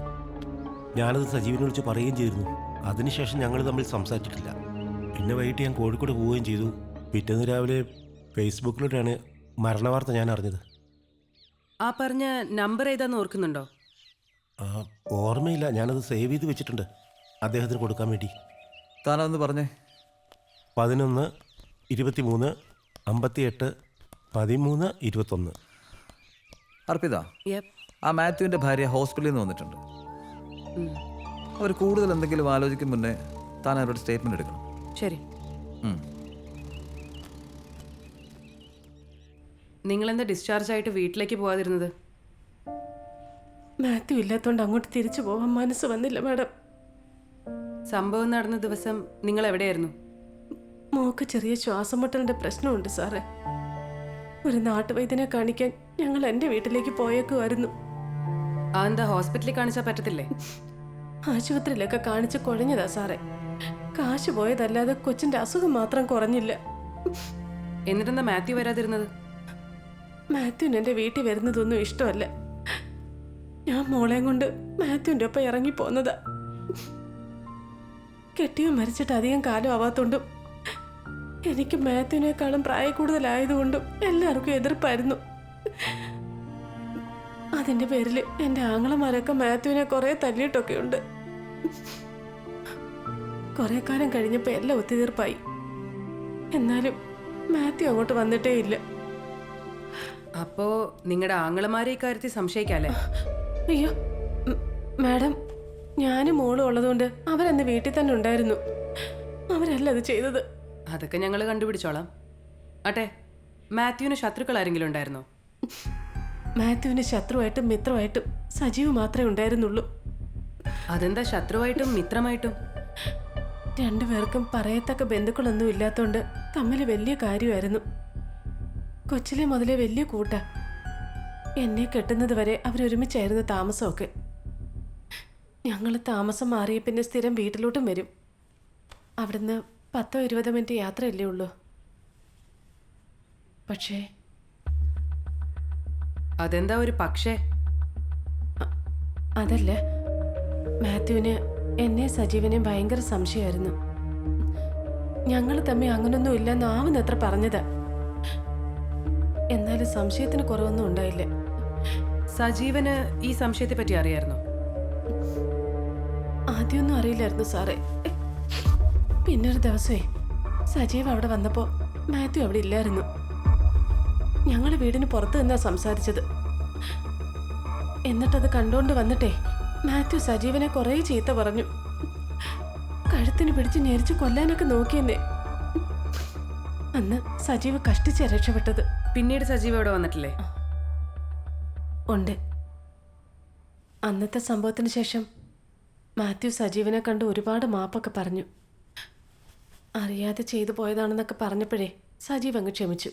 O: ഞാനത് സജീവിനെ വിളിച്ച് പറയുകയും ചെയ്തിരുന്നു. അതിനുശേഷം ഞങ്ങൾ തമ്മിൽ സംസാരിച്ചിട്ടില്ല. പിന്നെ വൈകിട്ട് ഞാൻ കോഴിക്കോട് പോവുകയും ചെയ്തു. പിറ്റേന്ന് രാവിലെ ഫേസ്ബുക്കിലൂടെയാണ് മരണവാർത്ത ഞാൻ അറിഞ്ഞത്.
E: ആ പറഞ്ഞ നമ്പർ ഏതാന്ന് ഓർക്കുന്നുണ്ടോ?
O: ഓർമ്മയില്ല. ഞാനത് സേവ് ചെയ്ത് വെച്ചിട്ടുണ്ട് അദ്ദേഹത്തിന് കൊടുക്കാൻ വേണ്ടി.
H: താനൊന്ന് പറഞ്ഞേ.
O: 11 23 58 13 21.
H: അർപ്പിത, ആ മാത്യുവിൻ്റെ ഭാര്യ ഹോസ്പിറ്റലിൽ നിന്ന് വന്നിട്ടുണ്ട്. അവർ കൂടുതൽ എന്തെങ്കിലും ആലോചിക്കും മുന്നേ താൻ അവരുടെ സ്റ്റേറ്റ്മെന്റ് എടുക്കണം.
E: ശരി. നിങ്ങളെന്താ ഡിസ്ചാർജ് ആയിട്ട് വീട്ടിലേക്ക് പോകാതിരുന്നത്?
P: മാത്യു ഇല്ലാത്തതുകൊണ്ട് അങ്ങോട്ട് തിരിച്ചു പോകാൻ മനസ്സ് വന്നില്ല മാഡം.
E: സംഭവം നടന്ന ദിവസം നിങ്ങൾ എവിടെയായിരുന്നു?
P: മോക്ക് ചെറിയ ശ്വാസം മുട്ടലിന്റെ പ്രശ്നമുണ്ട് സാറേ. ഒരു നാട്ടുവൈദ്യനെ കാണിക്കാൻ ഞങ്ങൾ എൻ്റെ വീട്ടിലേക്ക് പോയേക്കുമായിരുന്നു.
E: എന്താ ഹോസ്പിറ്റലിൽ കാണിച്ചാൽ പറ്റത്തില്ലേ?
P: ആശുപത്രിയിലൊക്കെ കാണിച്ച് കുഴഞ്ഞതാ സാറേ. കാശ് പോയതല്ലാതെ കൊച്ചിൻ്റെ അസുഖം മാത്രം കുറഞ്ഞില്ല.
E: എന്നിട്ടെന്താ മാത്യു വരാതിരുന്നത്?
P: മാത്യുവിന് എൻ്റെ വീട്ടിൽ വരുന്നതൊന്നും ഇഷ്ടമല്ല. ഞാൻ മോളെയും കൊണ്ട് മാത്യുവിൻ്റെ ഒപ്പം ഇറങ്ങിപ്പോന്നതാ. കെട്ടിയോ മരിച്ചിട്ട് അധികം കാലം ആവാത്തോണ്ടും എനിക്ക് മാത്യുവിനേക്കാളും പ്രായ കൂടുതലായതുകൊണ്ടും എല്ലാവർക്കും എതിർപ്പായിരുന്നു. അതിൻ്റെ പേരിൽ എൻ്റെ ആങ്ങളമാരൊക്കെ മാത്യുവിനെ കുറേ തല്ലിയിട്ടൊക്കെ ഉണ്ട്. കുറേ കാലം കഴിഞ്ഞപ്പോൾ എല്ലാം ഒത്തുതീർപ്പായി. എന്നാലും മാത്യു അങ്ങോട്ട് വന്നിട്ടേ ഇല്ല.
E: അപ്പോ നിങ്ങളുടെ ആങ്ങളമാരെ ഇക്കാര്യത്തിൽ സംശയിക്കാല്ലേ?
P: അയ്യോ മാഡം, ഞാനും മോളും ഉള്ളതുകൊണ്ട് അവരന്ന് വീട്ടിൽ തന്നെ ഉണ്ടായിരുന്നു. അവരല്ല അത് ചെയ്തത്.
E: അതൊക്കെ ഞങ്ങൾ കണ്ടുപിടിച്ചോളാം. ആട്ടെ, മാത്യുവിന് ശത്രുക്കൾ ആരെങ്കിലും ഉണ്ടായിരുന്നോ?
P: മാത്യുവിന് ശത്രുവായിട്ടും മിത്രമായിട്ടും സജീവ് മാത്രമേ ഉണ്ടായിരുന്നുള്ളൂ.
E: അതെന്താ ശത്രുവായിട്ടും മിത്രമായിട്ടും?
P: രണ്ടുപേർക്കും പറയത്തക്ക ബന്ധുക്കളൊന്നും ഇല്ലാത്തതുകൊണ്ട് തമ്മിൽ വലിയ കാര്യമായിരുന്നു. കൊച്ചിലെ മുതലേ വലിയ കൂട്ടാ. എന്നെ കെട്ടുന്നത് വരെ അവരൊരുമിച്ചായിരുന്നു താമസമൊക്കെ. ഞങ്ങൾ താമസം മാറിയ പിന്നെ സ്ഥിരം വീട്ടിലോട്ടും വരും. അവിടുന്ന് 10-20 മിനിറ്റ് യാത്രയല്ലേ ഉള്ളൂ. പക്ഷേ
E: അതെന്താ ഒരു പക്ഷേ?
P: അതല്ല, മാത്യുവിന് എന്നെ സജീവനെ ഭയങ്കര സംശയമായിരുന്നു. ഞങ്ങൾ തമ്മിൽ അങ്ങനൊന്നും ഇല്ലെന്ന് ആവുന്നത്ര പറഞ്ഞതാ. എന്നാലും സംശയത്തിന് കുറവൊന്നും ഉണ്ടായില്ല.
E: സജീവന് ഈ സംശയത്തെ പറ്റി അറിയായിരുന്നോ?
P: ആദ്യമൊന്നും അറിയില്ലായിരുന്നു സാറേ. പിന്നൊരു ദിവസമേ സജീവ് അവിടെ വന്നപ്പോ മാത്യു അവിടെ ഇല്ലായിരുന്നു. ഞങ്ങൾ വീടിന് പുറത്ത് നിന്നാ സംസാരിച്ചത്. എന്നിട്ടത് കണ്ടോണ്ട് വന്നിട്ടേ മാത്യു സജീവനെ കുറേ ചീത്ത പറഞ്ഞു. കഴുത്തിന് പിടിച്ച് ഞെരിച്ച് കൊല്ലാനൊക്കെ നോക്കിയെന്നേ. അന്ന് സജീവ് കഷ്ടിച്ച രക്ഷപ്പെട്ടത്.
E: പിന്നീട് സജീവ് അവിടെ വന്നിട്ടില്ലേ?
P: ഉണ്ട്. അന്നത്തെ സംഭവത്തിന് ശേഷം മാത്യു സജീവനെ കണ്ട് ഒരുപാട് മാപ്പൊക്കെ പറഞ്ഞു. അറിയാതെ ചെയ്തു പോയതാണെന്നൊക്കെ പറഞ്ഞപ്പോഴേ സജീവ് അങ്ങ് ക്ഷമിച്ചു.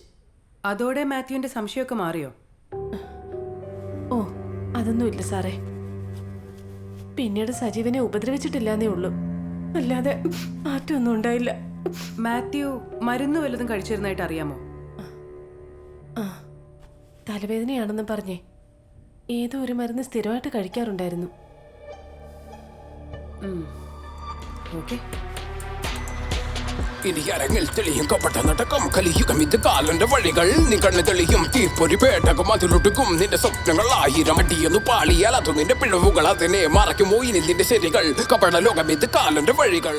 E: അതോടെ മാത്യുവിന്റെ സംശയമൊക്കെ മാറിയോ?
P: ഓ, അതൊന്നുമില്ല സാറേ. പിന്നീട് സജീവനെ ഉപദ്രവിച്ചിട്ടില്ലാന്നേ ഉള്ളൂ, അല്ലാതെ മാറ്റമൊന്നും ഉണ്ടായില്ല.
E: മാത്യു മരുന്ന് വല്ലതും കഴിച്ചിരുന്നായിട്ട് അറിയാമോ?
P: ആ, തലവേദനയാണെന്ന് പറഞ്ഞേ ഏതോ ഒരു മരുന്ന് സ്ഥിരമായിട്ട് കഴിക്കാറുണ്ടായിരുന്നു.
E: ഓക്കെ.
N: ഇനി അരങ്ങിൽ തെളിയും കപട നടക്കം കലിയുഗം ഇത് കാലന്റെ വഴികൾ നീ കണ്ണ് തെളിയും തീപ്പൊരി പേട്ടകം അതിലൊടുക്കും നിന്റെ സ്വപ്നങ്ങൾ 1000 അടിയൊന്നു പാളിയാൽ അത് നിന്റെ പിഴവുകൾ അതിനെ മറയ്ക്കുമോ ഇനി നിന്റെ ശരികൾ കപട ലോകം ഇത് കാലന്റെ വഴികൾ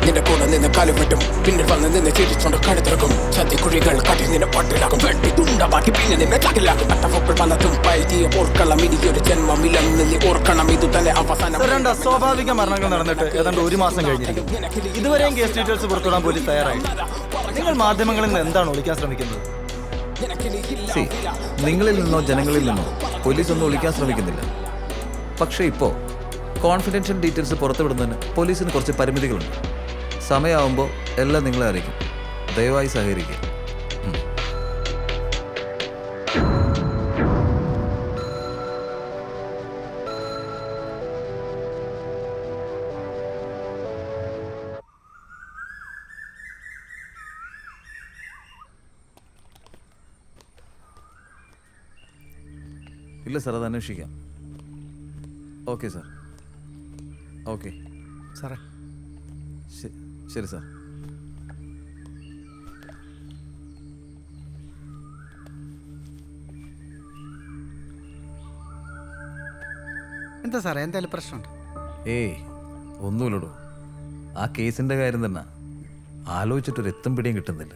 N: നിന്റെ കൂടെ നിന്ന് കാലുവെട്ടും പിന്നിൽ വന്ന് നിന്ന് ചിരിച്ചോണ്ട് കഴുത്തിറക്കും ചതിക്കുഴികൾ കട്ടി നിന്നെ പട്ടിലാക്കും വെട്ടി തുണ്ടമാക്കി പിന്നെ നിന്നെ ചകിലാക്കും അട്ടഫൊക്കൾ പലതും പൈതിയ ഓർക്കണം ഇനിയൊരു ജന്മമില്ലെന്ന് നീ ഓർക്കണം ഇത് തന്നെ അവസാനം.
B: സ്വാഭാവിക മരണങ്ങൾ നടന്നിട്ട് ഏതാണ്ട് 1 മാസം കഴിഞ്ഞു. ഇതുവരെയും കേസ് ഡീറ്റെയിൽസ് പുറത്തുവിടാൻ പോലീസ് തയ്യാറായി. നിങ്ങൾ മാധ്യമങ്ങളിൽ നിന്ന് എന്താണ് ഒളിക്കാൻ ശ്രമിക്കുന്നത്?
H: നിങ്ങളിൽ നിന്നോ ജനങ്ങളിൽ നിന്നോ പോലീസ് ഒന്നും ഒളിക്കാൻ ശ്രമിക്കുന്നില്ല. പക്ഷേ ഇപ്പോൾ കോൺഫിഡൻഷ്യൽ ഡീറ്റെയിൽസ് പുറത്തുവിടുന്നതിന് പോലീസിന് കുറച്ച് പരിമിതികളുണ്ട്. സമയമാകുമ്പോൾ എല്ലാം നിങ്ങളെ അറിയിക്കും. ദയവായി സഹകരിക്കുക. ഇല്ല സാർ, അത് അന്വേഷിക്കാം. Okay sir. ഓക്കെ
M: സാറേ.
H: ശരി സാർ.
L: എന്താ സാറേ, എന്തായാലും പ്രശ്നമുണ്ട്?
H: ഏയ് ഒന്നുമില്ലടോ. ആ കേസിൻ്റെ കാര്യം തന്നെ ആലോചിച്ചിട്ടൊരു എത്തും പിടിയും കിട്ടുന്നില്ല.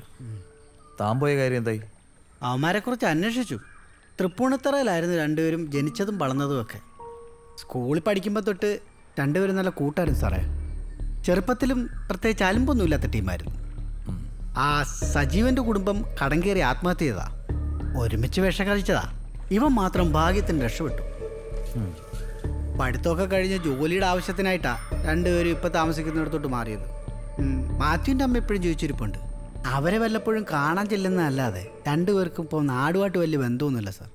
H: താൻ പോയ കാര്യം എന്തായി?
L: അവന്മാരെക്കുറിച്ച് അന്വേഷിച്ചു. തൃപ്പൂണിത്തറയിലായിരുന്നു രണ്ടുപേരും ജനിച്ചതും വളർന്നതും ഒക്കെ. സ്കൂളിൽ പഠിക്കുമ്പോൾ തൊട്ട് രണ്ടുപേരും നല്ല കൂട്ടായിരുന്നു സാറേ. ചെറുപ്പത്തിലും പ്രത്യേകിച്ച് അലമ്പൊന്നുമില്ലാത്ത ടീമായിരുന്നു. ആ സജീവൻ്റെ കുടുംബം കടം കയറി ആത്മഹത്യ ചെയ്തതാ. ഒരുമിച്ച് വിഷം കഴിച്ചതാ. ഇവൻ മാത്രം ഭാഗ്യത്തിന് രക്ഷപ്പെട്ടു. പഠിത്തമൊക്കെ കഴിഞ്ഞ് ജോലിയുടെ ആവശ്യത്തിനായിട്ടാ രണ്ടുപേരും ഇപ്പം താമസിക്കുന്നിടത്തോട്ട് മാറിയത്. മാത്യുവിൻ്റെ അമ്മ എപ്പോഴും ചോദിച്ചിരിപ്പുണ്ട്. അവരെ വല്ലപ്പോഴും കാണാൻ ചെല്ലുന്നതല്ലാതെ രണ്ടുപേർക്കും ഇപ്പോൾ നാടുമായിട്ട് വലിയ ബന്ധമൊന്നുമില്ല സാർ.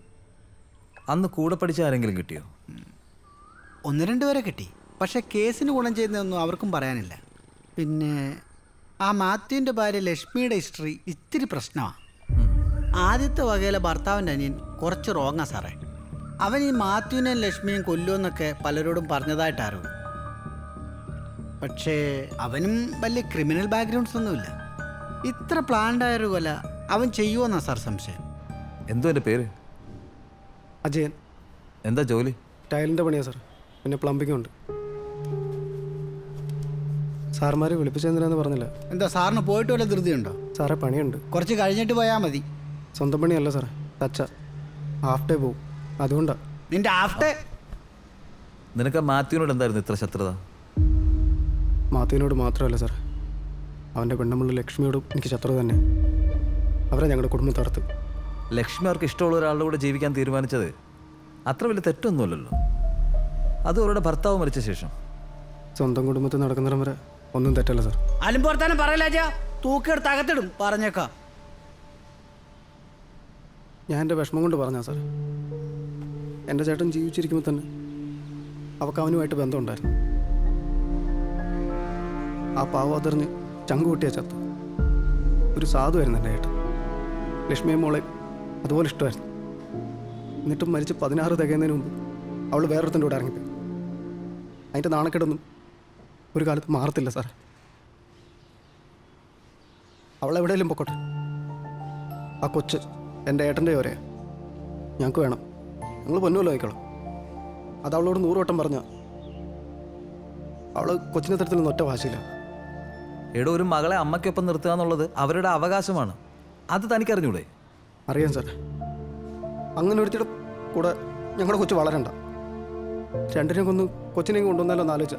H: അന്ന് കൂടെ പഠിച്ച ആരെങ്കിലും കിട്ടിയോ?
L: 1-2 പേരെ കിട്ടി. പക്ഷേ കേസിന് ഗുണം ചെയ്യുന്നതൊന്നും അവർക്കും പറയാനില്ല. പിന്നെ ആ മാത്യുവിൻ്റെ ഭാര്യ ലക്ഷ്മിയുടെ ഹിസ്റ്ററി ഇത്തിരി പ്രശ്നമാണ്. ആദ്യത്തെ വകയിലെ ഭർത്താവിൻ്റെ അനിയൻ കുറച്ച് റോങ്ങാ സാറേ. അവൻ ഈ മാത്യുവിനെയും ലക്ഷ്മിയും കൊല്ലുമെന്നൊക്കെ പലരോടും പറഞ്ഞതായിട്ട് അറിവ്. പക്ഷേ അവനും വലിയ ക്രിമിനൽ ബാക്ക്ഗ്രൗണ്ട്സ് ഒന്നുമില്ല. ഇത്ര പ്ലാൻഡായൊരു കൊല അവൻ ചെയ്യുമെന്നാ സാർ സംശയം.
H: എന്തോ എൻ്റെ പേര്?
M: അജയൻ.
H: എന്താ ജോലി?
M: ടൈലിൻ്റെ പണിയാ സാർ, പിന്നെ പ്ലംബിംഗ് ഉണ്ട്. സാർമാരെ വിളിപ്പിച്ചെന്തിനാന്ന് പറഞ്ഞില്ല.
L: എന്താ സാറിന് പോയിട്ട് വല്ല ധൃതിയുണ്ടോ?
M: സാറേ പണിയുണ്ട്.
L: കുറച്ച് കഴിഞ്ഞിട്ട് പോയാൽ മതി.
M: സ്വന്തം പണിയല്ല സാറേ, തച്ച ഹാഫ് ഡേ പോവും, അതുകൊണ്ടാ.
L: നിന്റെ ഹാഫ് ഡേ?
H: നിനക്ക് മാത്യുവിനോട് എന്തായിരുന്നു ഇത്ര ശത്രുത?
M: മാത്യുവിനോട് മാത്രമല്ല സാർ, അവൻ്റെ പെണ്ണുമുള്ള ലക്ഷ്മിയോടും എനിക്ക് ശത്രുത തന്നെ. അവരെ ഞങ്ങളുടെ കുടുംബം തകർത്ത്.
H: ലക്ഷ്മി അവർക്ക് ഇഷ്ടമുള്ള ഒരാളുടെ കൂടെ ജീവിക്കാൻ തീരുമാനിച്ചത് അത്ര വലിയ തെറ്റൊന്നുമല്ലല്ലോ. അത് അവരുടെ ഭർത്താവ് മരിച്ച ശേഷം.
M: സ്വന്തം കുടുംബത്തിൽ നടക്കുന്നിടം വരെ ഒന്നും തെറ്റല്ല സാർ.
L: അലിമ്പോർത്താനും പറയലാ, തൂക്കെടുത്ത് അകത്തിടും പറഞ്ഞേക്കാം.
M: ഞാൻ എൻ്റെ വിഷമം കൊണ്ട് പറഞ്ഞാ സാർ. എൻ്റെ ചേട്ടൻ ജീവിച്ചിരിക്കുമ്പോൾ തന്നെ അവൾക്ക് അവനുമായിട്ട് ബന്ധമുണ്ടായിരുന്നു. ആ പാവം അതിർന്ന് ചങ്കുകൂട്ടിയ ചത്ത്. ഒരു സാധുവായിരുന്നു എൻ്റെ ചേട്ടൻ. ലക്ഷ്മിയെ മോളെ അതുപോലെ ഇഷ്ടമായിരുന്നു. എന്നിട്ടും മരിച്ച് 16 തികയുന്നതിന് മുമ്പ് അവൾ വേറൊരുത്തൻ്റെ കൂടെ ഇറങ്ങിപ്പോയി. അതിൻ്റെ നാണക്കേടൊന്നും ഒരു കാലത്ത് മാറത്തില്ല സാറേ. അവളെവിടെയെങ്കിലും പൊക്കോട്ടെ. ആ കൊച്ച് എൻ്റെ ഏട്ടൻ്റെ ചോരയാ, ഞങ്ങൾക്ക് വേണം. ഞങ്ങൾ പൊന്നുമല്ലോ ആയിക്കോളാം. അത് അവളോട് 100 വട്ടം പറഞ്ഞ അവൾ കൊച്ചിനെ തരത്തിൽ ഒറ്റ വാശിയില്ല.
H: എടോ, ഒരു മകളെ അമ്മയ്ക്കൊപ്പം നിർത്തുക എന്നുള്ളത് അവരുടെ അവകാശമാണ്. അത് തനിക്കറിഞ്ഞൂടെ?
M: അറിയാം സാർ. അങ്ങനെ ഒരുത്തിയുടെ കൂടെ ഞങ്ങളുടെ കൊച്ചു വളരണ്ട. രണ്ടിനെ കൊന്ന് കൊച്ചിനെയും കൊണ്ടുവന്നാലോ എന്ന് ആലോചിച്ച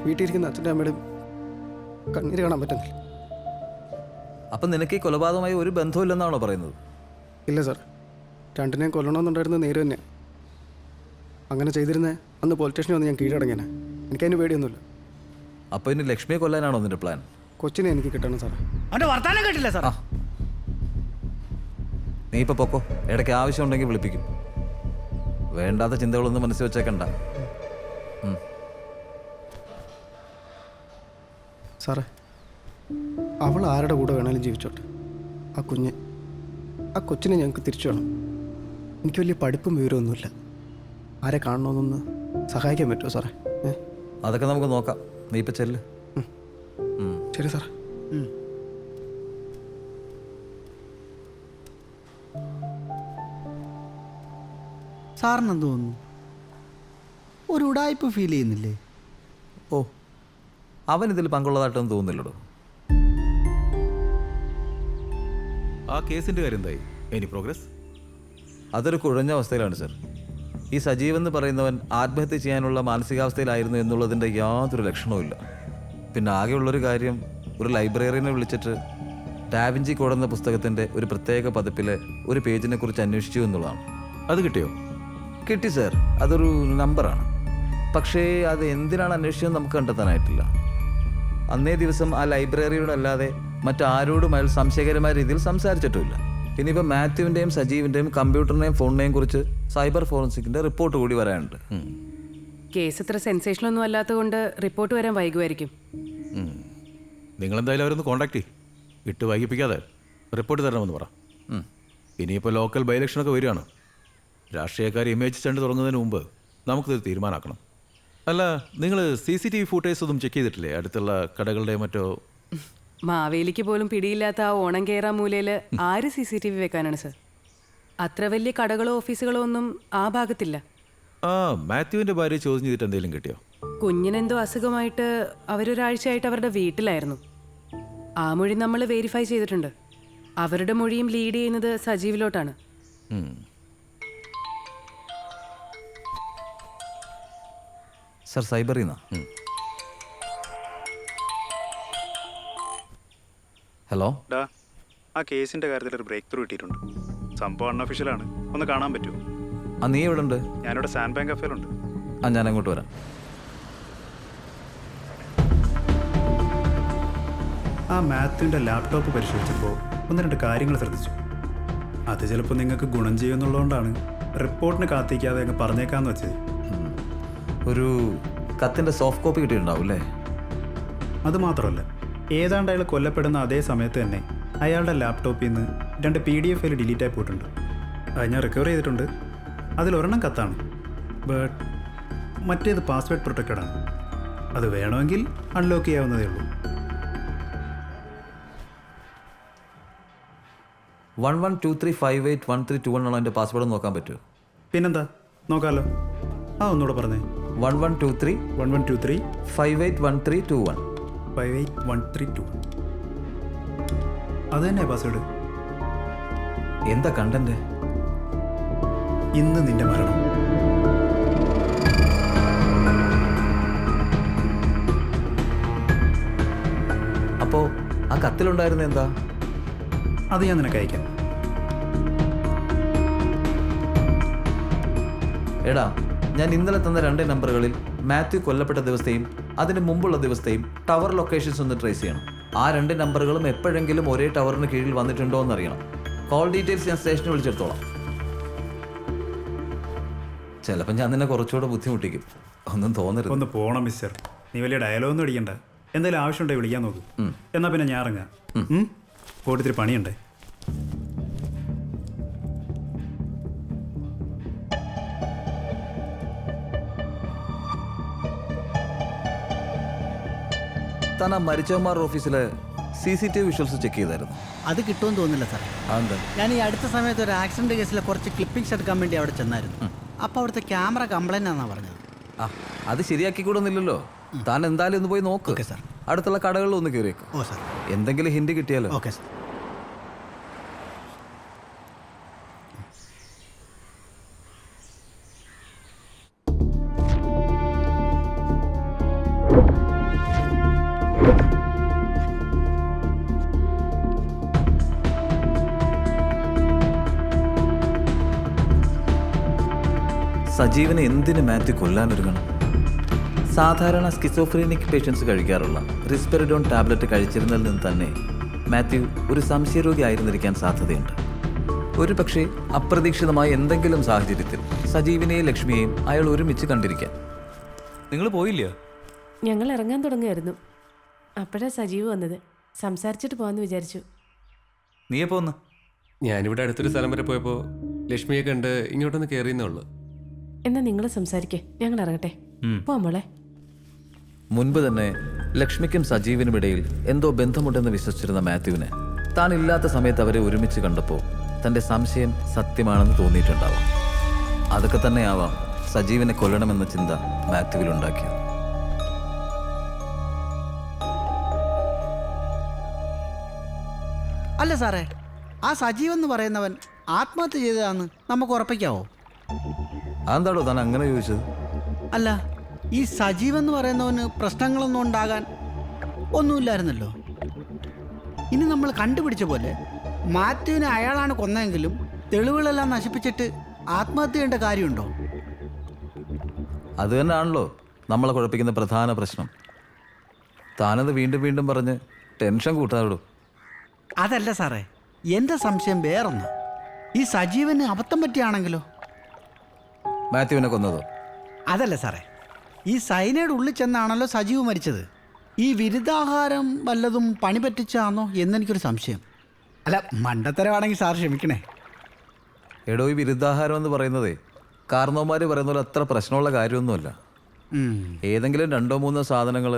M: വീട്ടിലിരിക്കുന്ന അച്ഛൻ്റെ അമ്മയുടെയും കണ്ണീര് കാണാൻ പറ്റുന്നില്ല.
H: അപ്പം നിനക്ക് ഈ കൊലപാതകമായി ഒരു ബന്ധമില്ലെന്നാണോ പറയുന്നത്?
M: ഇല്ല സാർ, രണ്ടിനെയും കൊല്ലണമെന്നുണ്ടായിരുന്നത് നേര് തന്നെ. അങ്ങനെ ചെയ്തിരുന്നേ അന്ന് പോലീസ് സ്റ്റേഷനിൽ വന്ന് ഞാൻ കീഴടങ്ങിനെ. എനിക്കതിന് പേടിയൊന്നുമില്ല.
H: അപ്പോൾ ഇനി ലക്ഷ്മിയെ കൊല്ലാനാണോ നിന്റെ പ്ലാൻ?
M: കൊച്ചിനെ എനിക്ക് കിട്ടണം സാറേ.
L: അവൻ്റെ വർത്താനം കേട്ടില്ല സാർ.
H: നീ ഇപ്പോൾ പൊക്കോ, ഇടയ്ക്ക് ആവശ്യമുണ്ടെങ്കിൽ വിളിപ്പിക്കും. വേണ്ടാത്ത ചിന്തകളൊന്നും മനസ്സിൽ വെച്ചേക്കണ്ട.
M: സാറേ, അവൾ ആരുടെ കൂടെ വേണേലും ജീവിച്ചോട്ടെ. ആ കൊച്ചിനെ ഞങ്ങൾക്ക് തിരിച്ചു വേണം. എനിക്ക് വലിയ പഠിപ്പും വിവരമൊന്നുമില്ല. ആരെ കാണണമെന്നൊന്ന് സഹായിക്കാൻ പറ്റുമോ സാറേ?
H: അതൊക്കെ നമുക്ക് നോക്കാം. നീ ഇപ്പം ചെല്ല്.
M: ശരി സാറേ.
L: സാറിനെന്ത് തോന്നുന്നു? ഒരു ഉടായ്പ ഫീൽ ചെയ്യുന്നില്ലേ?
H: ഓ, അവൻ ഇതിൽ പങ്കുള്ളതായിട്ടൊന്നും തോന്നുന്നില്ലടോ.
K: ആ കേസിൻ്റെ കാര്യം എന്തായി? Any progress?
H: അതൊരു കുഴഞ്ഞ അവസ്ഥയിലാണ് സർ. ഈ സജീവ് എന്ന് പറയുന്നവൻ ആത്മഹത്യ ചെയ്യാനുള്ള മാനസികാവസ്ഥയിലായിരുന്നു എന്നുള്ളതിൻ്റെ യാതൊരു ലക്ഷണവുമില്ല. പിന്നെ ആകെയുള്ളൊരു കാര്യം, ഒരു ലൈബ്രറിയനെ വിളിച്ചിട്ട് ഡാവിഞ്ചി കോഡ് എന്ന പുസ്തകത്തിൻ്റെ ഒരു പ്രത്യേക പതിപ്പിലെ ഒരു പേജിനെ കുറിച്ച് അന്വേഷിച്ചു എന്നുള്ളതാണ്.
K: അത് കിട്ടിയോ?
H: കിട്ടി സർ. അതൊരു നമ്പറാണ്. പക്ഷേ അത് എന്തിനാണ് അന്വേഷിച്ചതെന്ന് നമുക്ക് കണ്ടെത്താനായിട്ടില്ല. അന്നേ ദിവസം ആ ലൈബ്രറിയോട് അല്ലാതെ മറ്റാരോടും അയാൾ സംശയകരമായ രീതിയിൽ സംസാരിച്ചിട്ടുമില്ല. ഇനിയിപ്പോൾ മാത്യുവിൻ്റെയും സജീവിൻ്റെയും കമ്പ്യൂട്ടറിനെയും ഫോണിനെയും കുറിച്ച് സൈബർ ഫോറൻസിക്കിൻ്റെ റിപ്പോർട്ട് കൂടി വരാനുണ്ട്.
E: കേസ് ഇത്ര സെൻസേഷനൊന്നും അല്ലാത്തതുകൊണ്ട് റിപ്പോർട്ട് വരാൻ വൈകുമായിരിക്കും.
K: നിങ്ങളെന്തായാലും അവരൊന്ന് കോൺടാക്ട് ചെയ്യും. ഇട്ട് വൈകിപ്പിക്കാതെ റിപ്പോർട്ട് തരണമെന്ന് പറ. ഇനിയിപ്പോൾ ലോക്കൽ ബൈ ഇലക്ഷനൊക്കെ വരികയാണ്. രാഷ്ട്രീയക്കാർ ഇമേജ് സ്റ്റണ്ട് തുടങ്ങുന്നതിന് മുമ്പ് നമുക്കിത് തീരുമാനമാക്കണം. അല്ല, നിങ്ങൾ CCTV ഫൂട്ടേജ് ഒന്നും ചെക്ക് ചെയ്തിട്ടില്ലേ? അടുത്തുള്ള കടകളുടെ മറ്റോ?
E: മാവേലിക്ക് പോലും പിടിയില്ലാത്ത ആ ഓണം കേറാ മൂലയിൽ ആര് CCTV വെക്കാനാണ് സർ? അത്ര വലിയ കടകളോ ഓഫീസുകളോ ഒന്നും ആ ഭാഗത്തില്ല.
K: ആ മാത്യുവിൻ്റെ ഭാര്യ ചോദ്യം ചെയ്തിട്ട് എന്തെങ്കിലും കിട്ടിയോ?
E: കുഞ്ഞിനെന്തോ അസുഖമായിട്ട് അവരൊരാഴ്ചയായിട്ട് അവരുടെ വീട്ടിലായിരുന്നു. ആ മൊഴി നമ്മൾ വെരിഫൈ ചെയ്തിട്ടുണ്ട്. അവരുടെ മൊഴിയും ലീഡ് ചെയ്യുന്നത് സജീവിലോട്ടാണ്.
H: സർ, സൈബറിൽ നിന്നാ. ഹലോ.
Q: ആ കേസിന്റെ കാര്യത്തിൽ ഒരു ബ്രേക്ക് ത്രൂ കിട്ടിയിട്ടുണ്ട്. സംഭവം അൺഒഫീഷ്യലാണ്. ഒന്ന് കാണാൻ പറ്റുമോ?
H: നീ എവിടെ ഉണ്ട്?
Q: ഞാനിവിടെ സാൻഡ് ബാങ്ക് കഫേലുണ്ട്.
H: ഞാൻ അങ്ങോട്ട് വരാം.
Q: ആ മാത്യുവിൻ്റെ ലാപ്ടോപ്പ് പരിശോധിച്ചപ്പോൾ 1-2 കാര്യങ്ങൾ ശ്രദ്ധിച്ചു. അത് ചിലപ്പോൾ നിങ്ങൾക്ക് ഗുണം ചെയ്യുമെന്നുള്ളതുകൊണ്ടാണ് റിപ്പോർട്ടിന് കാത്തിക്കാതെ അങ്ങ് പറഞ്ഞേക്കാന്ന് വെച്ചത്.
H: ഒരു കത്തിൻ്റെ സോഫ്റ്റ് കോപ്പി കിട്ടിയിട്ടുണ്ടാവും അല്ലേ?
Q: അത് മാത്രമല്ല, ഏതാണ്ട് അയാൾ കൊല്ലപ്പെടുന്ന അതേ സമയത്ത് തന്നെ അയാളുടെ ലാപ്ടോപ്പിൽ നിന്ന് 2 PDF ഫയൽ ഡിലീറ്റായി പോയിട്ടുണ്ട്. അത് ഞാൻ റിക്കവർ ചെയ്തിട്ടുണ്ട്. അതിലൊരെണ്ണം കത്താണ്, ബട്ട് മറ്റേത് പാസ്വേഡ് പ്രൊട്ടക്റ്റഡ് ആണ്. അത് വേണമെങ്കിൽ അൺലോക്ക് ചെയ്യാവുന്നതേ ഉള്ളൂ.
H: 1123581321 ആണോ എൻ്റെ പാസ്വേഡ് നോക്കാൻ പറ്റുമോ?
Q: പിന്നെന്താ, നോക്കാമല്ലോ. ആ ഒന്നുകൂടെ പറഞ്ഞേ.
H: 1123 581321.
Q: 581321. അത് തന്നെ പാസ്വേഡ്.
H: എന്താ കണ്ടന്റ്?
Q: ഇന്ന് നിന്റെ മരണം.
H: അപ്പോ ആ കത്തിലുണ്ടായിരുന്ന എന്താ?
Q: അത് ഞാൻ നിനക്ക് അയക്കാം.
H: എടാ, ഞാൻ ഇന്നലെ തന്ന 2 നമ്പറുകളിൽ മാത്യു കൊല്ലപ്പെട്ട ദിവസത്തെയും അതിന് മുമ്പുള്ള ദിവസത്തെയും ടവർ ലൊക്കേഷൻസ് ഒന്ന് ട്രേസ് ചെയ്യണം. ആ 2 നമ്പറുകളും എപ്പോഴെങ്കിലും ഒരേ ടവറിന് കീഴിൽ വന്നിട്ടുണ്ടോ എന്ന് അറിയണം. കോൾ ഡീറ്റെയിൽസ് ഞാൻ സ്റ്റേഷനിൽ വിളിച്ചെടുത്തോളാം. ചിലപ്പോൾ ഞാൻ നിന്നെ കുറച്ചുകൂടെ ബുദ്ധിമുട്ടിക്കും. ഒന്നും തോന്നരുത്.
Q: ഒന്ന് പോണം മിസ്റ്റർ. നീ വലിയ ഡയലോഗൊന്നും അടിക്കണ്ട. എന്തെങ്കിലും ആവശ്യമുണ്ടെങ്കിൽ വിളിക്കാൻ നോക്ക്. എന്നാൽ പിന്നെ ഞാൻ ഇറങ്ങാം. പോയിട്ടിത്തിരി പണിയുണ്ടേ.
H: താൻ ആ മരിച്ചവന്മാരുടെ ഓഫീസിലെ CCTV വിഷ്വൽസ് ചെക്ക് ചെയ്തായിരുന്നു.
L: അത് കിട്ടുമെന്ന് തോന്നുന്നില്ല സാറേ.
H: അതെന്താ?
L: ഞാൻ ഈ അടുത്ത സമയത്ത് ഒരു ആക്സിഡന്റ് കേസിലെ കുറച്ച് ക്ലിപ്പിംഗ്സ് എടുക്കാൻ വേണ്ടി അവിടെ ചെന്നായിരുന്നു. അപ്പോൾ അവിടുത്തെ ക്യാമറ കംപ്ലൈൻ്റ് ആണെന്നാണ് പറഞ്ഞത്.
H: അത് ശരിയാക്കിക്കൂടുന്നില്ലല്ലോ. താൻ എന്തായാലും ഒന്ന് പോയി നോക്ക്.
L: Okay sir.
H: അടുത്തുള്ള കടകളിൽ ഒന്ന് കയറിയേക്കും.
L: ഓ സാർ.
H: എന്തെങ്കിലും ഹിന്റ് കിട്ടിയാലോ?
L: Okay sir.
H: സജീവനെ എന്തിന് മാത്യു കൊല്ലാനൊരുങ്ങണം? സാധാരണ സ്കിസോഫ്രീനിക് പേഷ്യൻസ് കഴിക്കാറുള്ള റിസ്പെറിഡോൺ ടാബ്ലറ്റ് കഴിച്ചിരുന്നതിൽ നിന്ന് തന്നെ മാത്യു ഒരു സംശയരോഗി ആയിരുന്നിരിക്കാൻ സാധ്യതയുണ്ട്. ഒരു പക്ഷേ അപ്രതീക്ഷിതമായ എന്തെങ്കിലും സാഹചര്യത്തിൽ സജീവിനെയും ലക്ഷ്മിയെയും അയാൾ ഒരുമിച്ച് കണ്ടിരിക്കാൻ. നിങ്ങൾ പോയില്ല?
P: ഞങ്ങൾ ഇറങ്ങാൻ തുടങ്ങുമായിരുന്നു. അപ്പോഴാണ് സജീവ് വന്നത്. സംസാരിച്ചിട്ട് പോകാമെന്ന് വിചാരിച്ചു.
H: നീ എപ്പോ വന്ന്?
R: ഞാനിവിടെ അടുത്തൊരു സ്ഥലം വരെ പോയപ്പോൾ ലക്ഷ്മിയെ കണ്ട് ഇങ്ങോട്ടൊന്ന് കയറിയെന്നേ ഉള്ളൂ.
P: എന്നാ നിങ്ങൾ സംസാരിക്കേ, ഞങ്ങൾ ഇറങ്ങട്ടെ. പോമോളെ.
H: മുൻപ് തന്നെ ലക്ഷ്മിക്കും സജീവിനുമിടയിൽ എന്തോ ബന്ധമുണ്ടെന്ന് വിശ്വസിച്ചിരുന്ന മാത്യുവിന് താൻ ഇല്ലാത്ത സമയത്ത് അവരെ ഒരുമിച്ച് കണ്ടപ്പോൾ തൻ്റെ സംശയം സത്യമാണെന്ന് തോന്നിയിട്ടുണ്ടാവാം. അതൊക്കെ തന്നെയാവാം സജീവിനെ കൊല്ലണമെന്ന ചിന്ത മാത്യുവിലുണ്ടാക്കിയത്.
L: അല്ല സാറേ, ആ സജീവ് എന്ന് പറയുന്നവൻ ആത്മഹത്യ ചെയ്തതാന്ന് നമുക്ക് ഉറപ്പിക്കാവോ?
H: അതെന്താണോ താൻ അങ്ങനെ ചോദിച്ചത്?
L: അല്ല, ഈ സജീവ് എന്ന് പറയുന്നവന് പ്രശ്നങ്ങളൊന്നും ഉണ്ടാകാൻ ഒന്നുമില്ലായിരുന്നല്ലോ. ഇനി നമ്മൾ കണ്ടുപിടിച്ച പോലെ മാത്യുവിനെ അയാളാണ് കൊന്നതെങ്കിലും തെളിവുകളെല്ലാം നശിപ്പിച്ചിട്ട് ആത്മഹത്യ ചെയ്യേണ്ട കാര്യമുണ്ടോ?
H: അത് തന്നെയാണല്ലോ നമ്മളെ കുഴപ്പിക്കുന്ന പ്രധാന പ്രശ്നം. താനത് വീണ്ടും വീണ്ടും പറഞ്ഞ് ടെൻഷൻ കൂട്ടാറുള്ളൂ.
L: അതല്ല സാറേ, എൻ്റെ സംശയം വേറൊന്ന്. ഈ സജീവന് അബദ്ധം പറ്റിയാണെങ്കിലോ?
H: മാത്യുവിനെ കൊന്നതോ?
L: അതല്ല സാറേ, ഈ സൈനയുടെ ഉള്ളിൽ ചെന്നാണല്ലോ സജീവ് മരിച്ചത്. ഈ വിരുദ്ധാഹാരം വല്ലതും പണി പറ്റിച്ചാണോ എന്നെനിക്കൊരു സംശയം. അല്ല, മണ്ടത്തരമാണെങ്കിൽ സാർ ക്ഷമിക്കണേ.
H: എടോ, ഈ വിരുദ്ധാഹാരം എന്ന് പറയുന്നതേ കാരണവന്മാർ പറയുന്ന പോലെ അത്ര പ്രശ്നമുള്ള കാര്യമൊന്നുമല്ല. ഏതെങ്കിലും 2-3 സാധനങ്ങൾ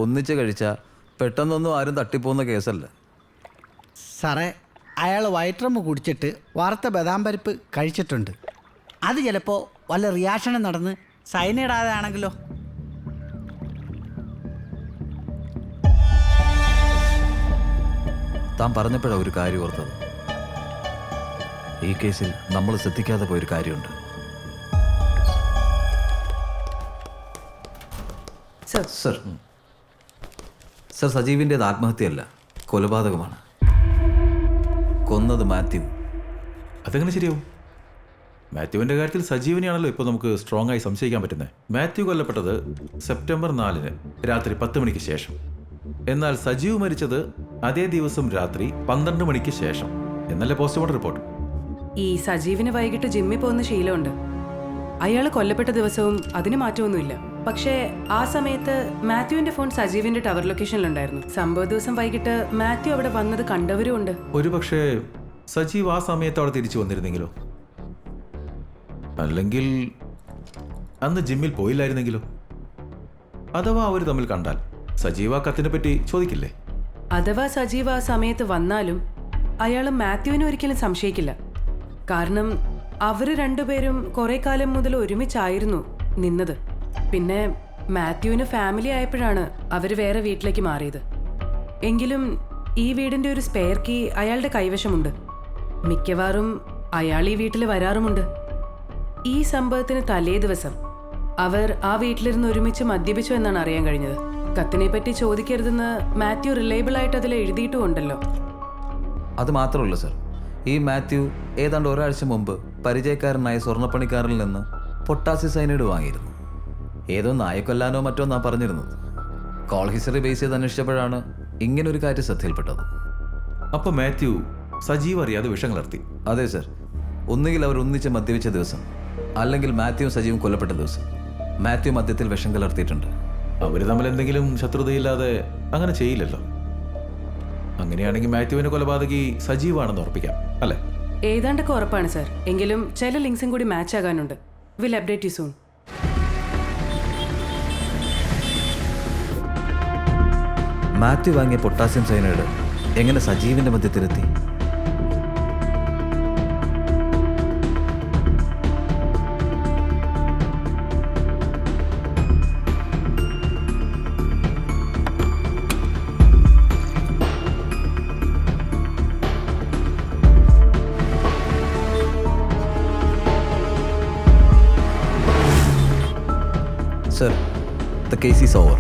H: ഒന്നിച്ച് കഴിച്ചാൽ പെട്ടെന്നൊന്നും ആരും തട്ടിപ്പോകുന്ന കേസല്ല.
L: സാറേ, അയാൾ വയറ്റമ്മ കുടിച്ചിട്ട് വറുത്ത ബദാം പരിപ്പ് കഴിച്ചിട്ടുണ്ട്. അത് ചിലപ്പോൾ വല്ല റിയാക്ഷനും നടന്ന് സൈനൈഡ് ആണെങ്കിലോ?
H: താൻ പറഞ്ഞപ്പോഴാണ് ഒരു കാര്യം ഓർത്തത്. ഈ കേസിൽ നമ്മൾ ശ്രദ്ധിക്കാതെ പോയൊരു കാര്യമുണ്ട്. സർ, സജീവിൻ്റേത് ആത്മഹത്യയല്ല, കൊലപാതകമാണ്. കൊന്നത് മാത്യു.
K: അതെങ്ങനെ ശരിയാവും? മാത്യുവിൻ്റെ കാര്യത്തിൽ സജീവനെയാണല്ലോ ഇപ്പോൾ നമുക്ക് സ്ട്രോങ് ആയി സംശയിക്കാൻ പറ്റുന്നത്. മാത്യു കൊല്ലപ്പെട്ടത് സെപ്റ്റംബർ 4 രാത്രി 10 മണിക്ക് ശേഷം. എന്നാൽ സജീവ് മരിച്ചത് അതേ ദിവസം രാത്രി 12 മണിക്ക് ശേഷം എന്നല്ലേ പോസ്റ്റ്മോർട്ടം റിപ്പോർട്ട്.
E: ഈ സജീവിന് വൈകിട്ട് ജിമ്മിൽ പോകുന്ന ശീലമുണ്ട്. അയാൾ കൊല്ലപ്പെട്ട ദിവസവും അതിന് മാറ്റമൊന്നുമില്ല. പക്ഷേ ആ സമയത്ത് മാത്യുവിന്റെ ഫോൺ സജീവിന്റെ ടവർ ലൊക്കേഷനിലുണ്ടായിരുന്നു. സംഭവ ദിവസം വൈകിട്ട് മാത്യു അവിടെ വന്നത് കണ്ടവരും ഉണ്ട്.
K: ഒരുപക്ഷെ സജീവ് ആ സമയത്ത് അവിടെ തിരിച്ചു വന്നിരുന്നെങ്കിലോ? അല്ലെങ്കിൽ അന്ന് ജിമ്മിൽ പോയില്ലായിരുന്നെങ്കിലോ? അഥവാ അവർ തമ്മിൽ കണ്ടാൽ സജീവ് ആ കത്തിനെ പറ്റി ചോദിക്കില്ലേ?
E: അഥവാ സജീവ് ആ സമയത്ത് വന്നാലും അയാൾ മാത്യുവിനെ ഒരിക്കലും സംശയിക്കില്ല. കാരണം അവർ രണ്ടുപേരും കുറെ കാലം മുതൽ ഒരുമിച്ചായിരുന്നു നിന്നത്. പിന്നെ മാത്യുവിന് ഫാമിലി ആയപ്പോഴാണ് അവർ വേറെ വീട്ടിലേക്ക് മാറിയത്. എങ്കിലും ഈ വീടിന്റെ ഒരു സ്പെയർ കീ അയാളുടെ കൈവശമുണ്ട്. മിക്കവാറും അയാൾ ഈ വീട്ടിൽ വരാറുമുണ്ട്. ഈ സംഭവത്തിന് തലേ ദിവസം അവർ ആ വീട്ടിലിരുന്ന് ഒരുമിച്ച് മദ്യപിച്ചു എന്നാണ് അറിയാൻ കഴിഞ്ഞത്. കത്തിനെ പറ്റി ചോദിക്കരുതെന്ന് മാത്യു റിലയബിൾ ആയിട്ട് അതിൽ എഴുതിയിട്ടുമുണ്ടല്ലോ.
H: അത് മാത്രമല്ല സർ, ഈ മാത്യു ഏതാണ്ട് ഒരാഴ്ച മുമ്പ് പരിചയക്കാരനായ സ്വർണ്ണപ്പണിക്കാരിൽ നിന്ന് പൊട്ടാസ്യം സൈനൈഡ് വാങ്ങിയിരുന്നു. ഏതോ നായക്കൊല്ലാനോ മറ്റോ നാം പറഞ്ഞിരുന്നത്. കോൾ ഹിസ്റ്ററി ബേസ് ചെയ്ത് അന്വേഷിച്ചപ്പോഴാണ് ഇങ്ങനൊരു കാര്യം ശ്രദ്ധയിൽപ്പെട്ടത്.
K: അപ്പോൾ മാത്യു സജീവ് അറിയാതെ വിഷം കലർത്തി?
H: അതെ സർ. ഒന്നുകിൽ അവർ ഒന്നിച്ച് മദ്യപിച്ച ദിവസം, അല്ലെങ്കിൽ മാത്യുവും സജീവും കൊല്ലപ്പെട്ട ദിവസം. മാത്യു മദ്യത്തിൽ വിഷം കലർത്തിയിട്ടുണ്ട്.
K: അവർ തമ്മിൽ എന്തെങ്കിലും ശത്രുതയില്ലാതെ അങ്ങനെ ചെയ്യില്ലല്ലോ. അങ്ങനെയാണെങ്കിൽ മാത്യുവിന്റെ കൊലപാതകി സജീവാണെന്ന് ഉറപ്പിക്കാം, അല്ലേ?
E: ഏതാണ്ടൊക്കെ ഉറപ്പാണ് സർ. എങ്കിലും ചില ലിങ്ക്സും കൂടി മാച്ച് ആകാനുണ്ട്. Will update you soon.
H: Mathew വാങ്ങിയ പൊട്ടാസ്യം സയനൈഡ് എങ്ങനെ സജീവിന്റെ മധ്യത്തിലെത്തി? Sir, the case is over.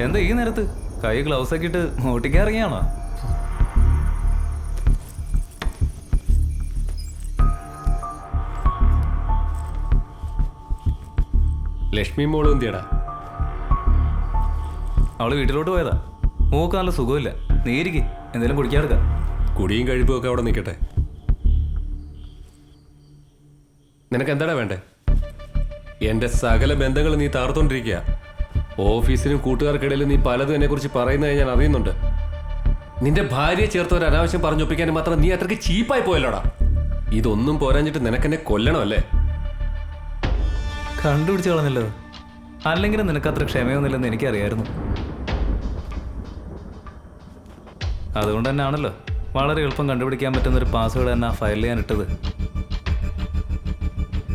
B: എന്താ ഈ നേരത്ത് കൈ ഗ്ലൗസ് ഒക്കെ ഇട്ട് ഓട്ടിക്കാൻ ഇറങ്ങിയാണോ?
R: ലക്ഷ്മി മോളും എന്തിയടാ?
B: അവള് വീട്ടിലോട്ട് പോയതാ. മൂക്ക് നല്ല സുഖമില്ല. നീരിക്ക് എന്തെങ്കിലും കുടിക്കാതെടുക്കാം.
R: കുടിയും കഴിപ്പും ഒക്കെ അവിടെ നിൽക്കട്ടെ. നിനക്ക് എന്താടാ വേണ്ടേ? എൻ്റെ സകല ബന്ധങ്ങൾ നീ താർത്തോണ്ടിരിക്കുക. ഓഫീസിലും കൂട്ടുകാർക്കിടയിലും നീ പലതും എന്നെക്കുറിച്ച് പറയുന്നത് ഞാൻ അറിയുന്നുണ്ട്. നിന്റെ ഭാര്യയെ ചേർത്ത് ഒരു അനാവശ്യം പറഞ്ഞൊപ്പിക്കാനും മാത്രം നീ അത്രയ്ക്ക് ചീപ്പായി പോയല്ലോടാ. ഇതൊന്നും പോരാഞ്ഞിട്ട് നിനക്കെന്നെ കൊല്ലണമല്ലേ?
B: കണ്ടുപിടിച്ച് കളഞ്ഞല്ലോ. അല്ലെങ്കിലും നിനക്ക് അത്ര ക്ഷമയൊന്നുമില്ലെന്ന് എനിക്കറിയായിരുന്നു. അതുകൊണ്ട് തന്നെയാണല്ലോ വളരെ എളുപ്പം കണ്ടുപിടിക്കാൻ പറ്റുന്നൊരു പാസ്വേഡ് തന്നെ ആ ഫയലിൽ ഞാൻ ഇട്ടത്.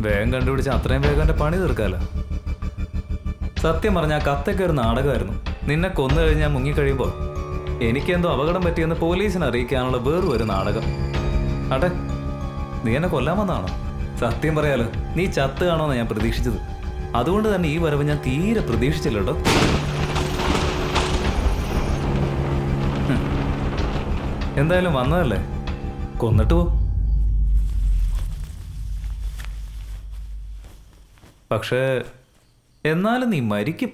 B: വേഗം കണ്ടുപിടിച്ച് അത്രയും വേഗം എൻ്റെ പണി തീർക്കാമല്ലോ. സത്യം പറഞ്ഞാൽ കത്തൊക്കെ ഒരു നാടകമായിരുന്നു. നിന്നെ കൊന്നു കഴിഞ്ഞാൽ മുങ്ങിക്കഴിയുമ്പോൾ എനിക്കെന്തോ അപകടം പറ്റിയെന്ന് പോലീസിനെ അറിയിക്കാനുള്ള വേറൊരു ഒരു നാടകം. ആട്ടെ, നീ എന്നെ കൊല്ലാൻ വന്നതാണോ? സത്യം പറയാലോ, നീ ചത്ത് കാണുമെന്നാണ് ഞാൻ പ്രതീക്ഷിച്ചത്. അതുകൊണ്ട് തന്നെ ഈ വരവ് ഞാൻ തീരെ പ്രതീക്ഷിച്ചില്ല കേട്ടോ. എന്തായാലും വന്നതല്ലേ, കൊന്നിട്ട് പോ. പക്ഷേ എന്നാലും നീ മരിക്കും.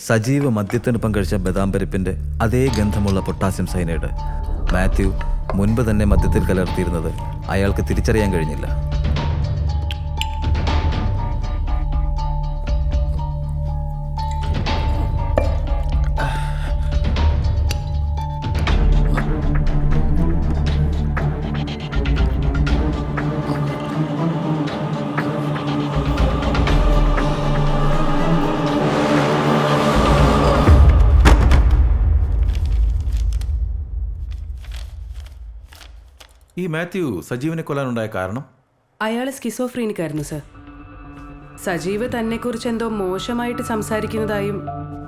H: സജീവ് മദ്യത്തിനൊപ്പം കഴിച്ച ബദാം പരിപ്പിൻ്റെ അതേ ഗന്ധമുള്ള പൊട്ടാസ്യം സയനൈഡ് മാത്യു മുൻപ് തന്നെ മദ്യത്തിൽ കലർത്തിയിരുന്നത് അയാൾക്ക് തിരിച്ചറിയാൻ കഴിഞ്ഞില്ല.
K: ഈ മാത്യു സജീവിനെ കൊല്ലാനുണ്ടായ കാരണം?
E: അയാൾ സ്കിസോഫ്രീനിക് ആയിരുന്നു സർ. സജീവ് തന്നെക്കുറിച്ച് എന്തോ മോശമായിട്ട് സംസാരിക്കുന്നതായും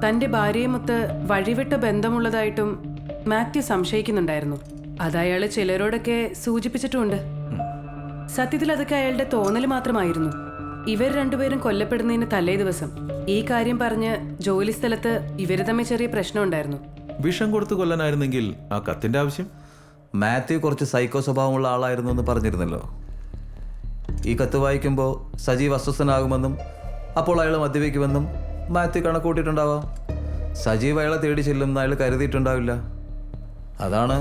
E: തന്റെ ഭാര്യയുമൊത്ത് വഴിവിട്ട ബന്ധമുള്ളതായിട്ടും മാത്യു സംശയിക്കുന്നുണ്ടായിരുന്നു. അതയാൾ ചിലരോടൊക്കെ സൂചിപ്പിച്ചിട്ടുമുണ്ട്. സത്യത്തിൽ അതൊക്കെ അയാളുടെ തോന്നൽ മാത്രമായിരുന്നു. ഇവർ രണ്ടുപേരും കൊല്ലപ്പെടുന്നതിന് തലേ ദിവസം ഈ കാര്യം പറഞ്ഞ് ജോലി സ്ഥലത്ത് ഇവര് തമ്മിൽ ചെറിയ പ്രശ്നമുണ്ടായിരുന്നു.
K: വിഷം കൊടുത്ത് കൊല്ലാനായിരുന്നെങ്കിൽ ആ കത്തിന്റെ ആവശ്യം?
H: മാത്യു കുറച്ച് സൈക്കോ സ്വഭാവമുള്ള ആളായിരുന്നു എന്ന് പറഞ്ഞിരുന്നല്ലോ. ഈ കത്ത് വായിക്കുമ്പോൾ സജീവ് അസ്വസ്ഥനാകുമെന്നും അപ്പോൾ അയാൾ മദ്യപിക്കുമെന്നും മാത്യു കണക്കൂട്ടിയിട്ടുണ്ടാവാം. സജീവ് അയാളെ തേടി ചെല്ലുമെന്ന് അയാൾ കരുതിയിട്ടുണ്ടാവില്ല. അതാണ്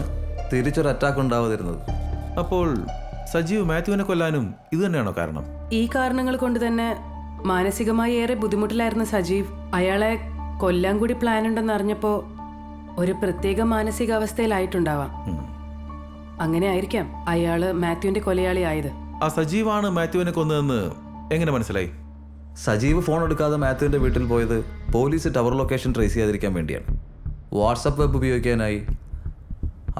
H: തിരിച്ചൊരു അറ്റാക്ക് ഉണ്ടാവാതിരുന്നത്.
K: അപ്പോൾ സജീവ് മാത്യുവിനെ കൊല്ലാനും ഇത് തന്നെയാണോ കാരണം?
E: ഈ കാരണങ്ങൾ കൊണ്ട് തന്നെ മാനസികമായി ഏറെ ബുദ്ധിമുട്ടിലായിരുന്ന സജീവ് അയാളെ കൊല്ലാൻ കൂടി പ്ലാൻ ഉണ്ടെന്ന് അറിഞ്ഞപ്പോൾ ഒരു പ്രത്യേക മാനസികാവസ്ഥയിലായിട്ടുണ്ടാവാം. അങ്ങനെ ആയിരിക്കാം അയാള് മാത്യുവിന്റെ കൊലയാളി ആയത്.
K: ആ സജീവാണ് മാത്യുവിനെ കൊന്നതെന്ന് എങ്ങനെ മനസ്സിലായി?
H: സജീവ് ഫോൺ എടുക്കാതെ മാത്യുവിൻ്റെ വീട്ടിൽ പോയത് പോലീസ് ടവർ ലൊക്കേഷൻ ട്രേസ് ചെയ്യാതിരിക്കാൻ വേണ്ടിയാണ്. വാട്സപ്പ് വെബ് ഉപയോഗിക്കാനായി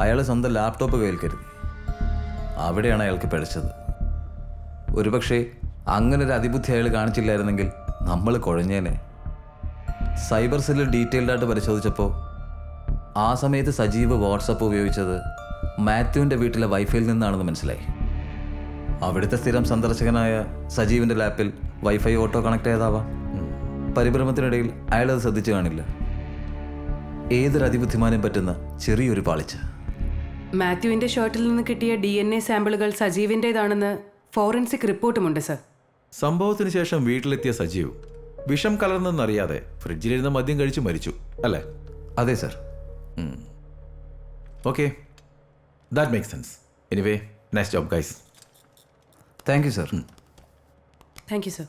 H: അയാൾ സ്വന്തം ലാപ്ടോപ്പ് കയ്യിൽ കരുതി. അവിടെയാണ് അയാൾക്ക് പിഴച്ചത്. ഒരുപക്ഷെ അങ്ങനെ ഒരു അതിബുദ്ധി അയാൾ കാണിച്ചില്ലായിരുന്നെങ്കിൽ നമ്മൾ കുഴഞ്ഞേനെ. സൈബർ സെല്ലിൽ ഡീറ്റെയിൽഡായിട്ട് പരിശോധിച്ചപ്പോൾ ആ സമയത്ത് സജീവ് വാട്സപ്പ് ഉപയോഗിച്ചത് മാത്യുവിൻ്റെ വീട്ടിലെ വൈഫൈയിൽ നിന്നാണെന്ന് മനസ്സിലായി. അവിടുത്തെ സ്ഥിരം സന്ദർശകനായ സജീവിൻ്റെ ലാപ്പിൽ വൈഫൈ ഓട്ടോ കണക്ട് ചെയ്താവാം. പരിഭ്രമത്തിനിടയിൽ അയാളത് ശ്രദ്ധിച്ചു കാണില്ല. ഏതൊരു അതിബുദ്ധിമാനും പറ്റുന്ന ചെറിയൊരു പാളിച്ച.
E: മാത്യുവിന്റെ ഷർട്ടിൽ നിന്ന് കിട്ടിയ DNA സാമ്പിളുകൾ സജീവിൻ്റെതാണെന്ന് ഫോറൻസിക് റിപ്പോർട്ടുമുണ്ട് സർ.
K: സംഭവത്തിന് ശേഷം വീട്ടിലെത്തിയ സജീവ് വിഷം കലർന്നെന്നറിയാതെ ഫ്രിഡ്ജിലിരുന്ന മദ്യം കഴിച്ച് മരിച്ചു അല്ലേ?
H: അതെ sir.
K: Okay, that makes sense. Anyway, nice job guys.
H: Thank you sir.
E: Thank you sir.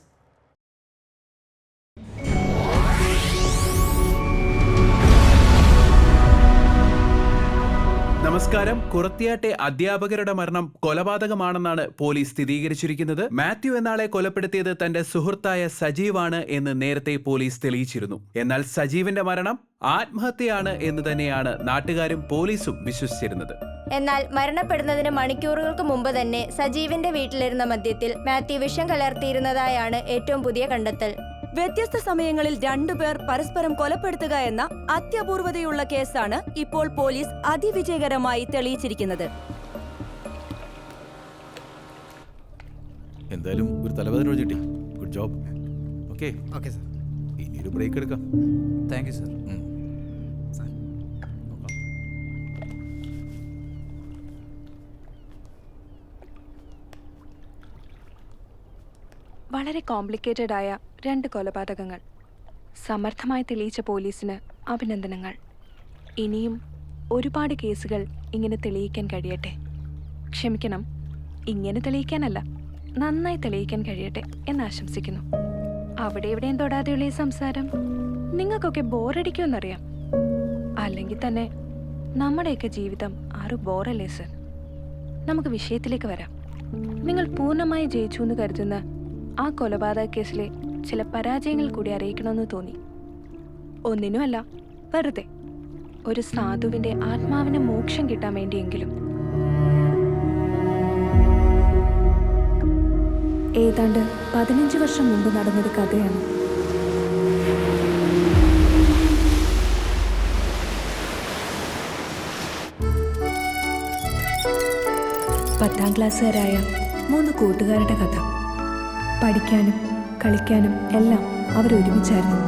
D: നമസ്കാരം. കുറത്തിയാട്ടെ അധ്യാപകരുടെ മരണം കൊലപാതകമാണെന്നാണ് പോലീസ് സ്ഥിരീകരിച്ചിരിക്കുന്നത്. മാത്യു എന്നാളെ കൊലപ്പെടുത്തിയത് തന്റെ സുഹൃത്തായ സജീവാണ് എന്ന് നേരത്തെ പോലീസ് തെളിയിച്ചിരുന്നു. എന്നാൽ സജീവിന്റെ മരണം ആത്മഹത്യയാണ് എന്ന് തന്നെയാണ് നാട്ടുകാരും പോലീസും വിശ്വസിച്ചിരുന്നത്.
S: എന്നാൽ മരണപ്പെടുന്നതിന് മണിക്കൂറുകൾക്ക് മുമ്പ് തന്നെ സജീവിന്റെ വീട്ടിലിരുന്ന മദ്യത്തിൽ മാത്യു വിഷം കലർത്തിയിരുന്നതായാണ് ഏറ്റവും പുതിയ കണ്ടെത്തൽ.
T: വ്യത്യസ്ത സമയങ്ങളിൽ രണ്ടുപേർ പരസ്പരം കൊലപ്പെടുത്തുക എന്ന അത്യപൂർവതയുള്ള കേസാണ് ഇപ്പോൾ പോലീസ് അതിവിജയകരമായി തെളിയിച്ചിരിക്കുന്നത്.
K: എന്തായാലും ഒരു തലവേദന ഒഴിച്ചിട്ടി. Good job. Okay
L: okay sir.
K: ഇനി ഒരു ബ്രേക്ക് എടുക്കാം.
H: Thank you sir.
U: വളരെ കോംപ്ലിക്കേറ്റഡ് ആയ 2 കൊലപാതകങ്ങൾ സമർത്ഥമായി തെളിയിച്ച പോലീസിന് അഭിനന്ദനങ്ങൾ. ഇനിയും ഒരുപാട് കേസുകൾ ഇങ്ങനെ തെളിയിക്കാൻ കഴിയട്ടെ. ക്ഷമിക്കണം, ഇങ്ങനെ തെളിയിക്കാനല്ല, നന്നായി തെളിയിക്കാൻ കഴിയട്ടെ എന്ന് ആശംസിക്കുന്നു. അവിടെ എവിടെയും തൊടാതെയുള്ള ഈ സംസാരം നിങ്ങൾക്കൊക്കെ ബോറടിക്കുമെന്നറിയാം. അല്ലെങ്കിൽ തന്നെ നമ്മുടെയൊക്കെ ജീവിതം ആരും ബോറല്ലേ സർ? നമുക്ക് വിഷയത്തിലേക്ക് വരാം. നിങ്ങൾ പൂർണ്ണമായി ജയിച്ചു എന്ന് കരുതുന്ന ആ കൊലപാതക കേസിലെ ചില പരാജയങ്ങൾ കൂടി അറിയിക്കണമെന്ന് തോന്നി. ഒന്നിനുമല്ല, വെറുതെ ഒരു സാധുവിൻ്റെ ആത്മാവിന് മോക്ഷം കിട്ടാൻ വേണ്ടിയെങ്കിലും. ഏതാണ്ട് 15 വർഷം മുമ്പ് നടന്നൊരു കഥയാണ്. പത്താം ക്ലാസ്സുകാരായ 3 കൂട്ടുകാരുടെ കഥ. പഠിക്കാനും കളിക്കാനും എല്ലാം അവരൊരുമിച്ചായിരുന്നു.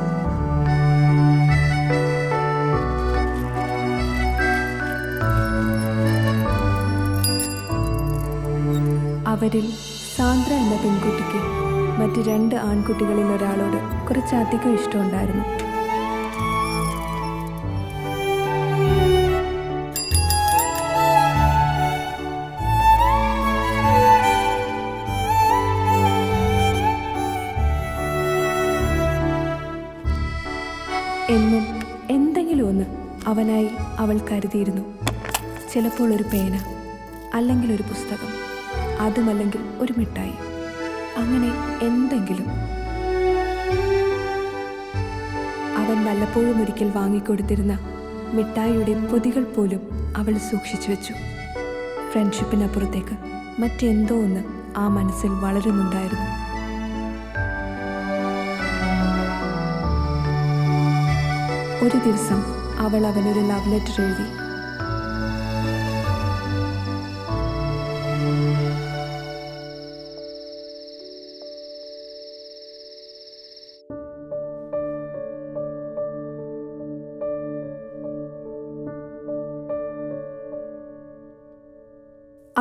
U: അവരിൽ സാന്ദ്ര എന്ന പെൺകുട്ടിക്ക് മറ്റ് 2 ആൺകുട്ടികളിൽ ഒരാളോട് കുറച്ചധികം ഇഷ്ടമുണ്ടായിരുന്നു. എന്നും എന്തെങ്കിലും ഒന്ന് അവനായി അവൾ കരുതിയിരുന്നു. ചിലപ്പോൾ ഒരു പേന, അല്ലെങ്കിൽ ഒരു പുസ്തകം, അതുമല്ലെങ്കിൽ ഒരു മിഠായി, അങ്ങനെ എന്തെങ്കിലും. അവൻ വല്ലപ്പോഴും ഒരിക്കൽ വാങ്ങിക്കൊടുത്തിരുന്ന മിഠായിയുടെ പൊതികൾ പോലും അവൾ സൂക്ഷിച്ചു വെച്ചു. ഫ്രണ്ട്ഷിപ്പിനപ്പുറത്തേക്ക് മറ്റെന്തോ ഒന്ന് ആ മനസ്സിൽ വളരുന്നുണ്ടായിരുന്നു. ഒരു ദിവസം അവൾ അവനൊരു ലവ് ലെറ്റർ എഴുതി.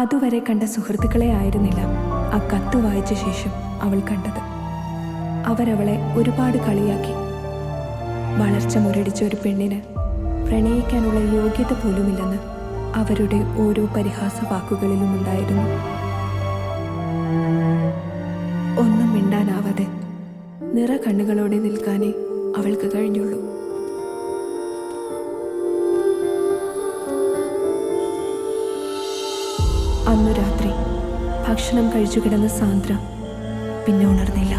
U: അതുവരെ കണ്ട സുഹൃത്തുക്കളെ ആയിരുന്നില്ല ആ കത്ത് വായിച്ച ശേഷം അവൾ കണ്ടത്. അവരവളെ ഒരുപാട് കളിയാക്കി. വളർച്ച മുരടിച്ച ഒരു പെണ്ണിന് പ്രണയിക്കാനുള്ള യോഗ്യത പോലുമില്ലെന്ന് അവരുടെ ഓരോ പരിഹാസ വാക്കുകളിലും ഉണ്ടായിരുന്നു. ഒന്നും മിണ്ടാനാവാതെ നിറ കണ്ണുകളോടെ നിൽക്കാനേ അവൾക്ക് കഴിഞ്ഞുള്ളൂ. അന്നു രാത്രി ഭക്ഷണം കഴിച്ചു കിടന്ന സാന്ദ്ര പിന്നെ ഉണർന്നില്ല.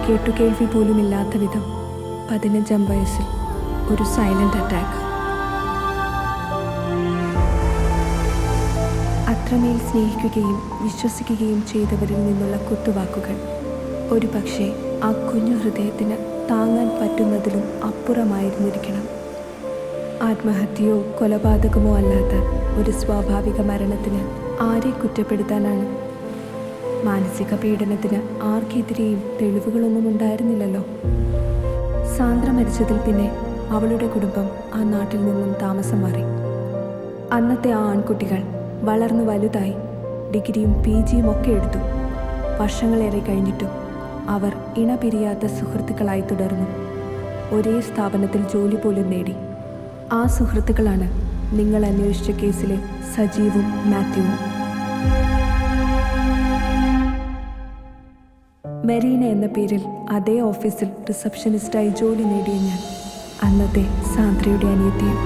U: കേട്ടുകേൾവി പോലുമില്ലാത്ത വിധം 15-ാം വയസ്സിൽ ഒരു സൈലന്റ് അറ്റാക്ക്. അത്രമേൽ സ്നേഹിക്കുകയും വിശ്വസിക്കുകയും ചെയ്തവരിൽ നിന്നുള്ള കുത്തുവാക്കുകൾ ഒരു പക്ഷേ ആ കുഞ്ഞു ഹൃദയത്തിന് താങ്ങാൻ പറ്റുന്നതിലും അപ്പുറമായിരുന്നിരിക്കണം. ആത്മഹത്യയോ കൊലപാതകമോ അല്ലാത്ത ഒരു സ്വാഭാവിക മരണത്തിന് ആരെ കുറ്റപ്പെടുത്താനാണ്? മാനസിക പീഡനത്തിന് ആർക്കെതിരെയും തെളിവുകളൊന്നും ഉണ്ടായിരുന്നില്ലല്ലോ. സാന്ദ്ര മരിച്ചതിൽ പിന്നെ അവളുടെ കുടുംബം ആ നാട്ടിൽ നിന്നും താമസം മാറി. അന്നത്തെ ആ ആൺകുട്ടികൾ വളർന്നു വലുതായി ഡിഗ്രിയും PGയും ഒക്കെ എടുത്തു. വർഷങ്ങളേറെ കഴിഞ്ഞിട്ടും അവർ ഇണപിരിയാത്ത സുഹൃത്തുക്കളായി തുടർന്നു. ഒരേ സ്ഥാപനത്തിൽ ജോലി പോലും നേടി. ആ സുഹൃത്തുക്കളാണ് നിങ്ങൾ അന്വേഷിച്ച കേസിലെ സജീവും മാത്യുവും. മെറീന എന്ന പേരിൽ അതേ ഓഫീസിൽ റിസപ്ഷനിസ്റ്റായി ജോലി നേടിയ ഞാൻ അന്നത്തെ സാന്ദ്രയുടെ അനിയത്തിയും.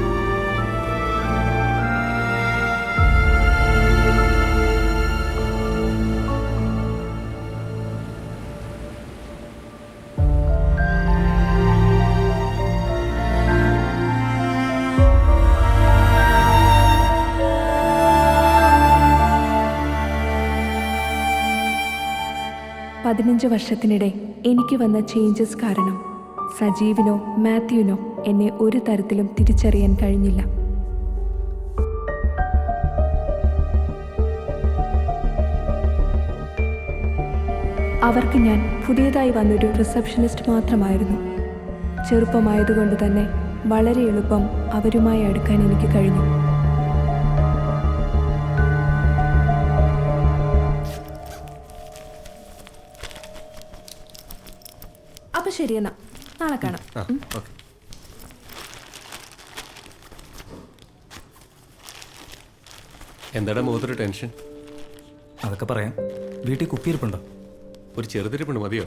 U: പതിനഞ്ച് വർഷത്തിനിടെ എനിക്ക് വന്ന ചേഞ്ചസ് കാരണം സജീവിനോ മാത്യുവിനോ എന്നെ ഒരു തരത്തിലും തിരിച്ചറിയാൻ കഴിഞ്ഞില്ല. അവർക്ക് ഞാൻ പുതിയതായി വന്നൊരു റിസപ്ഷനിസ്റ്റ് മാത്രമായിരുന്നു. ചെറുപ്പമായതുകൊണ്ട് തന്നെ വളരെ എളുപ്പം അവരുമായി അടുക്കാൻ എനിക്ക് കഴിഞ്ഞു. അപ്പൊ ശരിയെന്നാ, നാളെ കാണാം.
R: എന്താടാ മുഖത്തൊരു ടെൻഷൻ?
H: അതൊക്കെ പറയാം. വീട്ടിൽ കുപ്പിയിരിപ്പുണ്ടോ?
R: ഒരു ചെറുതിരിപ്പുണ്ട്, മതിയോ?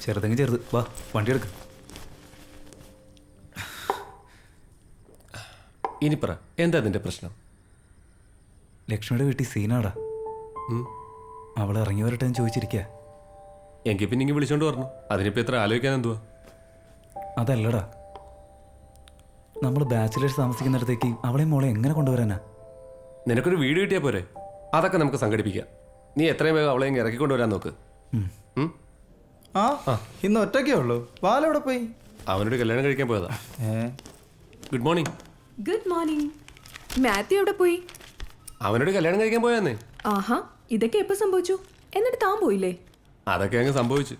H: ചെറുതെങ്കിൽ ചെറുത്. വാ, വണ്ടി എടുക്ക.
R: ഇനി പറ, എന്താ നിന്റെ പ്രശ്നം?
H: ലക്ഷ്മിയുടെ വീട്ടിൽ സീനാടാ. അവൾ ഇറങ്ങി വരട്ടെ എന്ന് ചോദിച്ചിരിക്കുക.
R: എങ്കിൽ പിന്നെ ഇങ്ങനെ വിളിച്ചോണ്ട് പറഞ്ഞു. അതിനിപ്പോൾ എത്ര ആലോചിക്കാൻ എന്തുവാ?
H: അതല്ലടാ, നമ്മൾ ബാച്ചിലേഴ്സ് താമസിക്കുന്നിടത്തേക്ക് അവളെ മോളെ എങ്ങനെ കൊണ്ടുവരാനാ?
R: നിനക്കൊരു വീട് കിട്ടിയാൽ പോരെ? അതൊക്കെ നമുക്ക് സംഘടിപ്പിക്കാം. നീ എത്രയും വേഗം അവളെ ഇങ്ങനെ ഇറക്കിക്കൊണ്ടുവരാൻ നോക്ക്.
B: ഇന്ന് ഒറ്റയ്ക്കേ ഉള്ളൂ. ബാലെവിടെ പോയി?
R: അവനോട് കല്യാണം കഴിക്കാൻ പോയതാ. Good morning.
U: Good morning. Mathew എവിടെ പോയി?
R: അവനോട് കല്യാണം കഴിക്കാൻ പോയാന്നേ.
U: ആഹാ, ഇതൊക്കെ എപ്പോൾ സംഭവിച്ചു? എന്നിട്ട് താൻ പോയില്ലേ?
R: അതൊക്കെ അങ്ങ് സംഭവിച്ചു.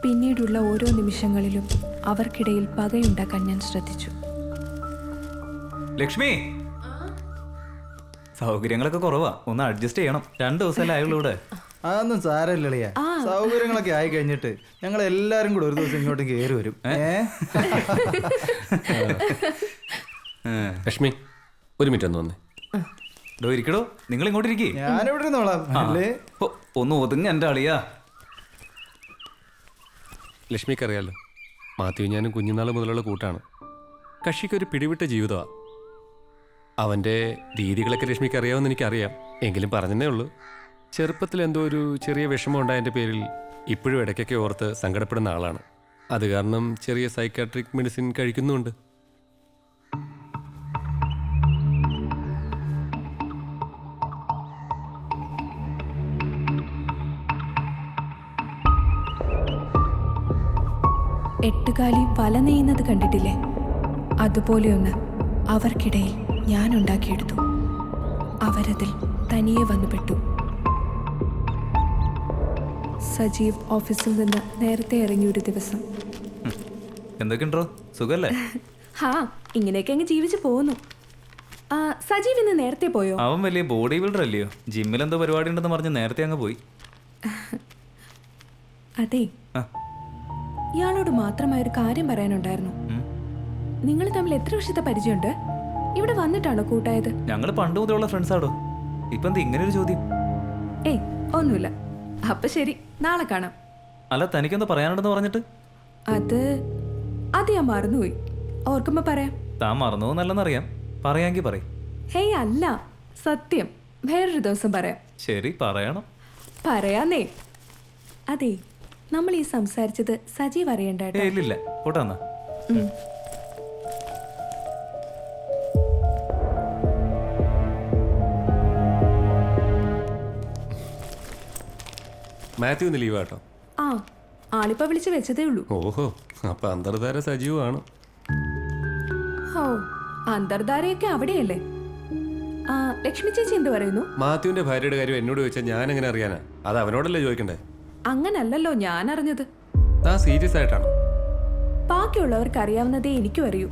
U: പിന്നീടുള്ള ഓരോ നിമിഷങ്ങളിലും അവർക്കിടയിൽ പകയുണ്ടാക്കാൻ ഞാൻ ശ്രദ്ധിച്ചു.
H: ലക്ഷ്മി, സൗകര്യങ്ങളൊക്കെ കുറവാ, ഒന്ന് അഡ്ജസ്റ്റ് ചെയ്യണം. 2 ദിവസമല്ലേ ആയുള്ളൂ ഇവിടെ.
B: അതൊന്നും സാരമില്ലളിയാ. സൗകര്യങ്ങളൊക്കെ ആയി കഴിഞ്ഞിട്ട് ഞങ്ങൾ എല്ലാരും കൂടെ ഒരു ദിവസം ഇങ്ങോട്ട് കയറി വരും.
R: ലക്ഷ്മി, ഒരു മിനിറ്റ് ഒന്ന് വന്നേ.
H: ഇരിക്കടോ, നിങ്ങൾ ഇങ്ങോട്ട് ഇരിക്കേ.
B: ഞാനിവിടെ ഇരുന്നോളാം.
H: ഒന്ന് ഒതുങ്ങ എൻ്റെ അളിയാ.
R: ലക്ഷ്മിക്ക് അറിയാലോ, മാത്യു ഞാനും കുഞ്ഞുനാൾ മുതലുള്ള കൂട്ടാണ്. കക്ഷിക്കൊരു പിടിവിട്ട ജീവിതമാണ്. അവൻ്റെ രീതികളൊക്കെ ലക്ഷ്മിക്ക് അറിയാമെന്ന് എനിക്കറിയാം. എങ്കിലും പറഞ്ഞതേ ഉള്ളൂ. ചെറുപ്പത്തിൽ എന്തോ ഒരു ചെറിയ വിഷമം ഉണ്ടായതിൻ്റെ പേരിൽ ഇപ്പോഴും ഇടയ്ക്കൊക്കെ ഓർത്ത് സങ്കടപ്പെടുന്ന ആളാണ്. അത് കാരണം ചെറിയ സൈക്കാട്രിക് മെഡിസിൻ കഴിക്കുന്നുമുണ്ട്.
U: എട്ടുകാലി വല നെയ്യുന്നത് കണ്ടിട്ടില്ലേ? അതുപോലെയൊന്ന് അവർക്കിടയിൽ ഞാൻ ഉണ്ടാക്കിയെടുത്തു. അവരതിൽ തനിയെ വന്നു പെട്ടു. സജീവ് ഓഫീസിൽ നിന്ന് നേരത്തെ ഇറങ്ങി ഒരു ദിവസം.
H: എന്തൊക്കെയുണ്ടോ, സുഖല്ലേ?
U: ഹാ, ഇങ്ങനെയൊക്കെ അങ്ങ് ജീവിച്ചു പോകുന്നു. സജീവ് ഇന്ന് നേരത്തെ പോയോ?
H: അവൻ വലിയ ബോഡി ബിൽഡർ അല്ലയോ, ജിമ്മിൽ എന്തോ പരിപാടി ഉണ്ടെന്ന് പറഞ്ഞ് നേരത്തെ അങ്ങ് പോയി.
U: അതെ, ഇയാളോട് മാത്രമായ ഒരു കാര്യം പറയാനുണ്ടായിരുന്നു. നിങ്ങൾ തമ്മിൽ എത്ര വർഷത്തെ പരിചയമുണ്ട്? ഇവിടെ വന്നിട്ടാണോ കൂട്ടായത്?
H: ഞങ്ങൾ പണ്ട് മുതലുള്ള ഫ്രണ്ട്സ് ആടോ. ഇപ്പൊ എന്താ ഇങ്ങനെ ഒരു ചോദ്യം?
U: ഏയ് ഒന്നുമില്ല. അപ്പൊ ശരി, നാളെ കാണാം.
H: അല്ല, തനിക്കെന്താ പറയാനുണ്ടെന്ന് പറഞ്ഞിട്ട്?
U: അത് ഞാൻ മറന്നുപോയി. ഓർക്കുമ്പോ പറയാം.
H: താൻ മറന്നു നല്ലെന്നറിയാം, പറയാങ്കി പറയും.
U: ഹേയ് അല്ല, സത്യം, വേറൊരു ദിവസം പറയാം.
H: ശരി, പറയണം.
U: പറയാന്നേ. അതെ, നമ്മൾ ഈ സംസാരിച്ചത് സജീവ് അറിയണ്ട.
H: ഇല്ലില്ല, പോട്ടാന്നാ.
R: മാത്യു ഇന്ന് ലീവ് ആട്ടോ.
U: ആ, ആളിപ്പോ വിളിച്ച് വെച്ചതേ ഉള്ളൂ.
R: ഓഹോ, അപ്പൊ അന്തർധാര സജീവമാണ്.
U: ഓ, അന്തർധാരയൊക്കെ അവിടെയല്ലേ? ലക്ഷ്മി ചേച്ചി എന്ത് പറയുന്നു?
R: മാത്യുവിന്റെ ഭാര്യയുടെ കാര്യം എന്നോട് ചോദിച്ചാൽ ഞാൻ എങ്ങനെ അറിയാനാ? അത് അവനോടല്ലേ ചോദിക്കണ്ടേ?
U: അങ്ങനല്ലല്ലോ ഞാൻ അറിഞ്ഞത്.
R: താൻ സീരിയസ് ആയിട്ടാണോ?
U: ബാക്കിയുള്ളവർക്ക് അറിയാവുന്നതേ എനിക്കും അറിയൂ.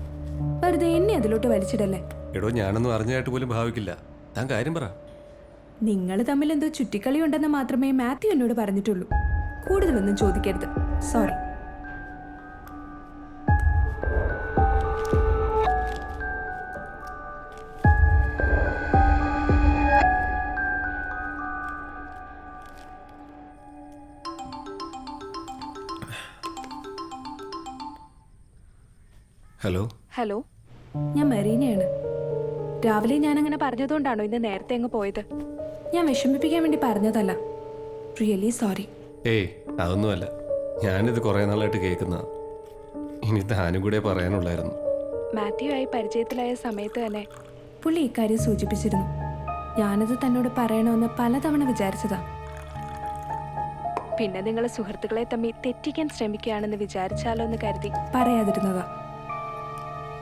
U: വെറുതെ എന്നെ അതിലോട്ട് വലിച്ചിടല്ലേ.
R: എടോ, ഞാനൊന്നും അറിഞ്ഞായിട്ട് പോലും ഭാവിക്കില്ല. താൻ കാര്യം പറ.
U: നിങ്ങൾ തമ്മിൽ എന്തോ ചുറ്റിക്കളി ഉണ്ടെന്ന് മാത്രമേ മാത്യു എന്നോട് പറഞ്ഞിട്ടുള്ളൂ. കൂടുതലൊന്നും ചോദിക്കരുത്. സോറി.
R: ഹലോ.
U: ഹലോ, ഞാൻ മരീനയാണ്. രാവിലെ ഞാൻ അങ്ങനെ പറഞ്ഞതുകൊണ്ടാണോ ഇന്ന് നേരത്തെ അങ്ങ് പോയത്? ഞാൻ വിഷമിപ്പിക്കാൻ വേണ്ടി പറഞ്ഞതല്ല. Really sorry.
R: ഏയ്, അതൊന്നുമല്ല. ഞാനിത് കുറേ നാളായിട്ട് കേൾക്കുന്ന. ഇനി താനും കൂടെ പറയാനുള്ളായിരുന്നു.
U: മാത്യു ആയി പരിചയത്തിലായ സമയത്ത് തന്നെ പുള്ളി ഇക്കാര്യം സൂചിപ്പിച്ചിരുന്നു. ഞാനത് തന്നോട് പറയണമെന്ന് പലതവണ വിചാരിച്ചതാ. പിന്നെ നിങ്ങൾ സുഹൃത്തുക്കളെ തമ്മിൽ തെറ്റിക്കാൻ ശ്രമിക്കുകയാണെന്ന് വിചാരിച്ചാലോ എന്ന് കരുതി പറയാതിരുന്നതാ.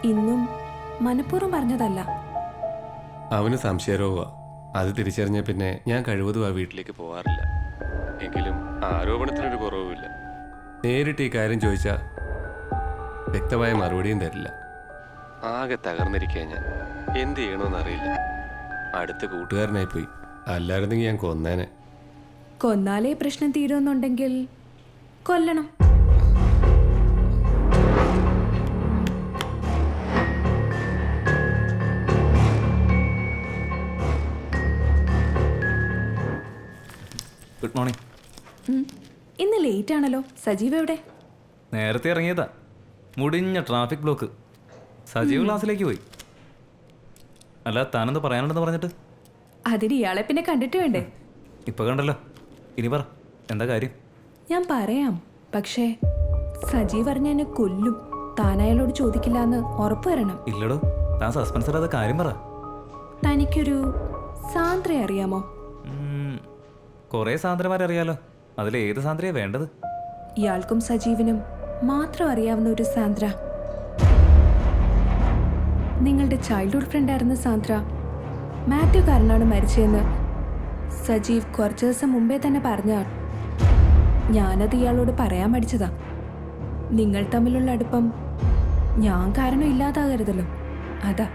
U: ഇന്നും മനഃപൂർവ്വം പറഞ്ഞതല്ല.
R: അവന് സംശയരോഗ. അത് തിരിച്ചറിഞ്ഞ പിന്നെ ഞാൻ കഴിവതും ആ വീട്ടിലേക്ക് പോകാറില്ല. എങ്കിലും ആരോപണത്തിനൊരു കുറവുമില്ല. നേരിട്ട് ഈ കാര്യം ചോദിച്ചാൽ വ്യക്തമായ മറുപടിയും തരില്ല. ആകെ തകർന്നിരിക്കുക ഞാൻ. എന്ത് ചെയ്യണമെന്നറിയില്ല. അടുത്ത കൂട്ടുകാരനായി പോയി. അല്ലായിരുന്നെങ്കിൽ ഞാൻ കൊന്നേനെ.
U: കൊന്നാലേ പ്രശ്നം തീരുമെന്നുണ്ടെങ്കിൽ കൊല്ലണം.
H: Good morning.
U: ഇന്ന് ലേറ്റ് ആണല്ലോ. സജീവ് എവിടെ?
H: നേരത്തെ ഇറങ്ങിയതാ. മുടിഞ്ഞ ട്രാഫിക് ബ്ലോക്ക്. സജീവ് ക്ലാസ്സിലേക്ക് പോയി. അല്ല, താനെന്താ പറയാനുണ്ടെന്ന് പറഞ്ഞിട്ട്?
U: അതിന് ഇയാളെ പിന്നെ കണ്ടിട്ട് വേണ്ടേ?
H: ഇപ്പൊ കണ്ടല്ലോ, ഇനി പറ, എന്താ കാര്യം?
U: ഞാൻ പറയാം, പക്ഷേ സജീവ് അറിഞ്ഞ എന്നെ കൊല്ലും. താനയാളോട് ചോദിക്കില്ല എന്ന് ഉറപ്പ് വരണം.
H: ഇല്ലടോ, താൻ സസ്പെൻസ് ഇടാതെ കാര്യം പറ.
U: തനിക്കൊരു സാന്ദ്ര അറിയാമോ?
H: കുറേ സാന്ദ്രമാരെ അറിയാലോ. അതിലേത് സാന്ദ്രയാ വേണ്ടത്?
U: ഇയാൾക്കും സജീവിനും മാത്രം അറിയാവുന്ന ഒരു സാന്ദ്ര. നിങ്ങളുടെ ചൈൽഡ്ഹുഡ് ഫ്രണ്ട് ആയിരുന്ന സാന്ദ്ര മാത്യു കാരനാണ് മരിച്ചതെന്ന് സജീവ് കുറച്ച് ദിവസം മുമ്പേ തന്നെ പറഞ്ഞാൽ ഞാനത് ഇയാളോട് പറയാൻ മടിച്ചതാ. നിങ്ങൾ തമ്മിലുള്ള അടുപ്പം ഞാൻ കാരണം ഇല്ലാതാകരുതല്ലോ, അതാ.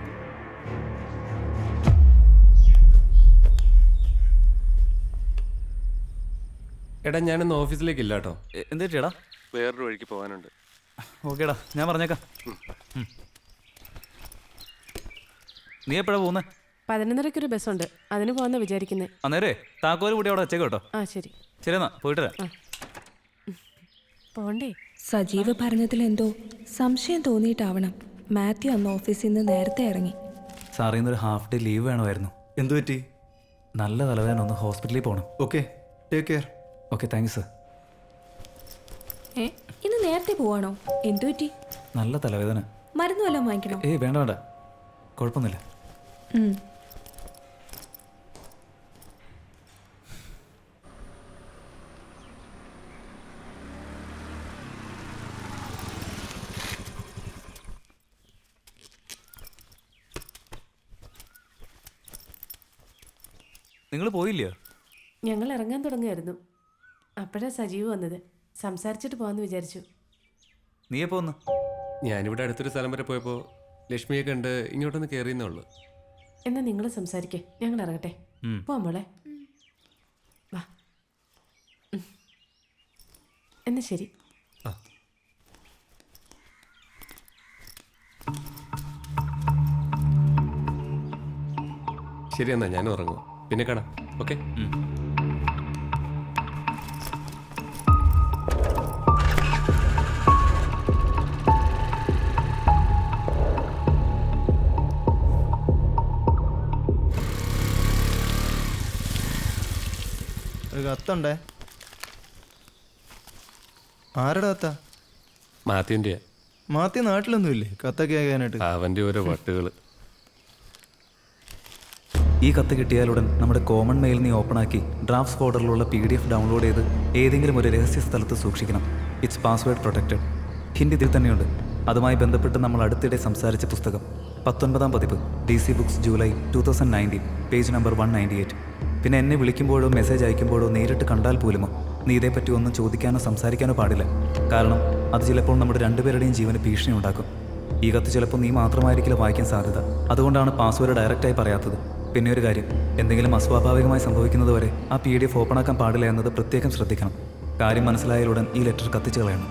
R: എടാ, ഞാനിന്ന് ഓഫീസിലേക്ക് ഇല്ല കേട്ടോ.
H: എന്താ ചേട്ടാ?
R: വേറൊരു വഴിക്ക് പോകാനുണ്ട്.
H: ഓക്കേടാ, ഞാൻ പറഞ്ഞേക്കാം. നീ എപ്പോഴാ പോകുന്നത്?
P: 11:30 ബസ്സുണ്ട്, അതിന് പോകുന്ന വിചാരിക്കുന്നത്.
H: അന്നേരേ താക്കോല് കൂടി അവിടെ വെച്ചേക്കോ കേട്ടോ.
P: ആ ശരി.
H: ശരി എന്നാ, പോയിട്ട് വരാം.
P: പോണ്ടേ?
U: സജീവ് പറഞ്ഞതിൽ എന്തോ സംശയം തോന്നിയിട്ടാവണം മാത്യു അന്ന് ഓഫീസിൽ നിന്ന് നേരത്തെ ഇറങ്ങി.
H: സാറേ, ഇന്നൊരു ഹാഫ് ഡേ ലീവ് വേണമായിരുന്നു.
Q: എന്തു പറ്റി?
H: നല്ല തലവേദന, ഒന്ന് ഹോസ്പിറ്റലിൽ പോകണം.
Q: Okay, take care.
H: Okay, thank you sir.
U: ഇന്ന് നേരത്തെ പോവാണോ? എന്തു പറ്റി?
H: നല്ല തലവേദന.
U: മരുന്ന് വല്ലതും വാങ്ങിക്കണോ?
H: ഏയ് വേണ്ട വേണ്ട, കുഴപ്പമൊന്നുമില്ല. നിങ്ങൾ പോയില്ലയോ?
P: ഞങ്ങൾ ഇറങ്ങാൻ തുടങ്ങുമായിരുന്നു. അപ്പോഴാ സജീവ് വന്നത്. സംസാരിച്ചിട്ട് പോകാമെന്ന് വിചാരിച്ചു.
H: നീ എപ്പോ വന്നു?
R: ഞാനിവിടെ അടുത്തൊരു സ്ഥലം വരെ പോയപ്പോൾ ലക്ഷ്മിയെ കണ്ട് ഇങ്ങോട്ടൊന്ന് കയറിയെന്നേ ഉള്ളൂ.
P: എന്നാൽ നിങ്ങൾ സംസാരിക്കേ, ഞങ്ങൾ ഇറങ്ങട്ടെ. പോവാം മോളെ, വാ. എന്നാ ശരി.
R: ശരി, എന്നാ ഞാനും ഇറങ്ങും. പിന്നെ കാണാം. ഓക്കെ.
B: ഒരു കത്തുണ്ടേ. ആരുടെ കത്താ?
R: മാത്യുവിൻ്റെ.
B: മാത്യു നാട്ടിലൊന്നും ഇല്ലേ കത്തൊക്കെ ആകാനായിട്ട്?
R: അവൻ്റെ ഓരോ വട്ടുകൾ.
H: ഈ കത്ത് കിട്ടിയാലുടൻ നമ്മുടെ കോമൺ മെയിൽ നീ ഓപ്പൺ ആക്കി ഡ്രാഫ്റ്റ്സ് ഫോൾഡറിലുള്ള PDF ഡൗൺലോഡ് ചെയ്ത് ഏതെങ്കിലും ഒരു രഹസ്യ സ്ഥലത്ത് സൂക്ഷിക്കണം. It's password protected. ഹിന്റ് ഇതിൽ തന്നെയുണ്ട്. അതുമായി ബന്ധപ്പെട്ട് നമ്മൾ അടുത്തിടെ സംസാരിച്ച പുസ്തകം 19ാം പതിപ്പ് DC books July 2019 page number 198. പിന്നെ എന്നെ വിളിക്കുമ്പോഴോ മെസ്സേജ് അയക്കുമ്പോഴോ നേരിട്ട് കണ്ടാൽ പോലുമോ നീ ഇതേപ്പറ്റി ഒന്നും ചോദിക്കാനോ സംസാരിക്കാനോ പാടില്ല. കാരണം അത് ചിലപ്പോൾ നമ്മുടെ രണ്ടുപേരുടെയും ജീവന് ഭീഷണി ഉണ്ടാക്കും. ഈ കത്ത് ചിലപ്പോൾ നീ മാത്രമായിരിക്കില്ല വായിക്കാൻ സാധ്യത. അതുകൊണ്ടാണ് പാസ്വേഡ് ഡയറക്റ്റായി പറയാത്തത്. പിന്നെ ഒരു കാര്യം, എന്തെങ്കിലും അസ്വാഭാവികമായി സംഭവിക്കുന്നത് വരെ ആ PDF ഓപ്പൺ ആക്കാൻ പാടില്ല എന്നത് പ്രത്യേകം ശ്രദ്ധിക്കണം. കാര്യം മനസ്സിലായാലുടൻ ഈ ലെറ്റർ കത്തിച്ചു കളയണം.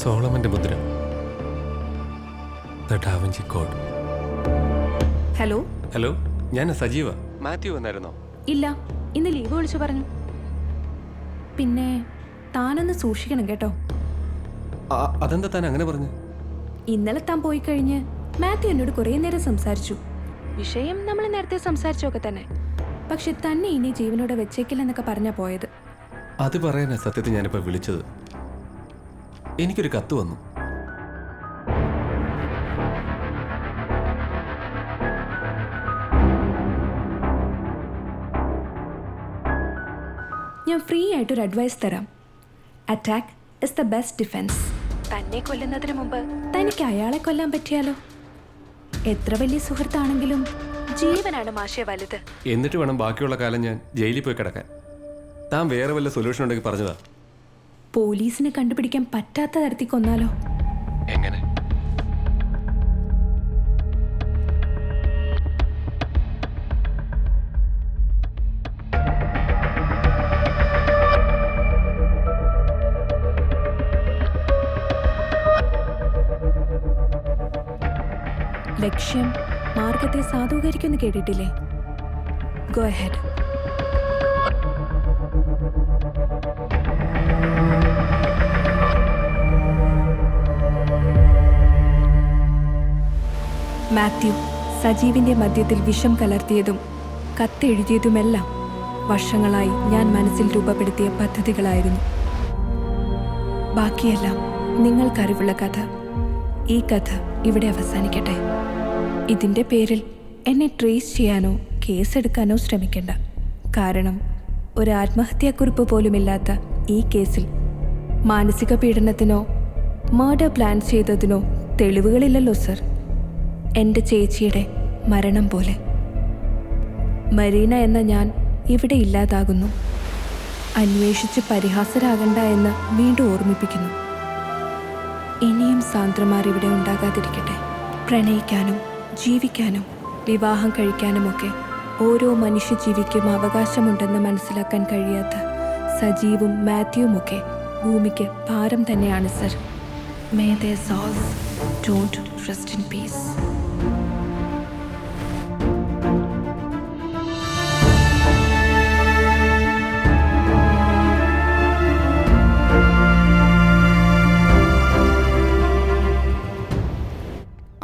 R: സോളമന്റെ മുദ്ര. The da Vinci code.
U: Hello
R: hello, ഞാൻ സജീവ. മാത്യു വന്നായിരുന്നോ?
U: ഇല്ല, ഇന്ന് ലീവ് വിളിച്ചു പറഞ്ഞു. പിന്നെ താനൊന്ന് സൂക്ഷിക്കണം കേട്ടോ.
R: അതെന്താ താൻ അങ്ങനെ പറഞ്ഞു?
U: ഇന്നലെ താൻ പോയി കഴിഞ്ഞ് മാത്യു എന്നോട് കുറേ നേരം സംസാരിച്ചു. വിഷയം നമ്മൾ നേരത്തെ സംസാരിച്ചൊക്കെ തന്നെ. പക്ഷെ തന്നെ ഇനി ജീവനോടെ വെച്ചേക്കില്ലെന്നൊക്കെ പറഞ്ഞാ പോയത്.
R: അത് പറയാനാ സത്യത്തിൽ ഞാനിപ്പോൾ വിളിച്ചത്. എനിക്കൊരു കത്ത് വന്നു.
U: ഞാൻ ഫ്രീ ആയിട്ടൊരു അഡ്വൈസ് തരാം. Attack is the best defence. തന്നെ കൊല്ലുന്നതിന് മുമ്പ് തനിക്ക് അയാളെ കൊല്ലാൻ പറ്റിയാലോ? എത്ര വലിയ സുഹൃത്താണെങ്കിലും ജീവനാണ് മാഷെ വലുത്.
R: എന്നിട്ട് വേണം ബാക്കിയുള്ള കാലം ഞാൻ ജയിലിൽ പോയി കിടക്കാൻ. താൻ വേറെ വല്ല സൊല്യൂഷൻ ഉണ്ടെങ്കിൽ പറഞ്ഞതാ.
U: പോലീസിന് കണ്ടുപിടിക്കാൻ പറ്റാത്ത തരത്തിൽ കൊന്നാലോ?
R: എങ്ങനെ?
U: ലക്ഷ്യം മാർഗത്തെ സാധൂകരിക്കുമെന്ന് കേട്ടിട്ടില്ലേ? Go ahead. മാത്യു സജീവിന്റെ മദ്യത്തിൽ വിഷം കലർത്തിയതും കത്തെഴുതിയതുമെല്ലാം വർഷങ്ങളായി ഞാൻ മനസ്സിൽ രൂപപ്പെടുത്തിയ പദ്ധതികളായിരുന്നു. ബാക്കിയെല്ലാം നിങ്ങൾക്കറിവുള്ള കഥ. ഈ കഥ ഇവിടെ അവസാനിക്കട്ടെ. ഇതിൻ്റെ പേരിൽ എന്നെ ട്രേസ് ചെയ്യാനോ കേസെടുക്കാനോ ശ്രമിക്കണ്ട. കാരണം ഒരു ആത്മഹത്യാക്കുറിപ്പ് പോലുമില്ലാത്ത ഈ കേസിൽ മാനസിക പീഡനത്തിനോ മർഡർ പ്ലാൻ ചെയ്തതിനോ തെളിവുകളില്ലല്ലോ സർ. എൻ്റെ ചേച്ചിയുടെ മരണം പോലെ മരീന എന്ന ഞാൻ ഇവിടെ ഇല്ലാതാകുന്നു. അന്വേഷിച്ച് പരിഹാസരാകണ്ട എന്ന് വീണ്ടും ഓർമ്മിപ്പിക്കുന്നു. ഇനിയും സാന്ദ്രമാർ ഇവിടെ ഉണ്ടാകാതിരിക്കട്ടെ. പ്രണയിക്കാനും ജീവിക്കാനും വിവാഹം കഴിക്കാനുമൊക്കെ ഓരോ മനുഷ്യജീവിക്കും അവകാശമുണ്ടെന്ന് മനസ്സിലാക്കാൻ കഴിയാത്ത സജീവും മാത്യുവുമൊക്കെ ഭൂമിക്ക് ഭാരം തന്നെയാണ് sir. May their souls don't rest in peace.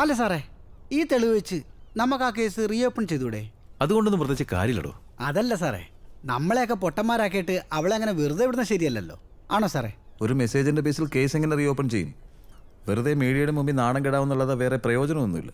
L: അല്ല സാറേ, ഈ തെളിവ് വെച്ച് നമുക്ക് ആ കേസ് റീഓപ്പൺ ചെയ്തൂടെ?
K: അതുകൊണ്ടൊന്നും പ്രത്യേകിച്ച് കാര്യമില്ലടോ.
L: അതല്ല സാറേ, നമ്മളെയൊക്കെ പൊട്ടന്മാരാക്കിയിട്ട് അവളെ അങ്ങനെ വെറുതെ വിടുന്ന ശരിയല്ലല്ലോ. ആണോ സാറേ?
H: ഒരു മെസ്സേജിൻ്റെ ബേസിൽ കേസ് എങ്ങനെ റീഓപ്പൺ ചെയ്യും? വെറുതെ മീഡിയയുടെ മുമ്പിൽ നാണം കെടാവുന്നുള്ളത് വേറെ പ്രയോജനമൊന്നുമില്ല.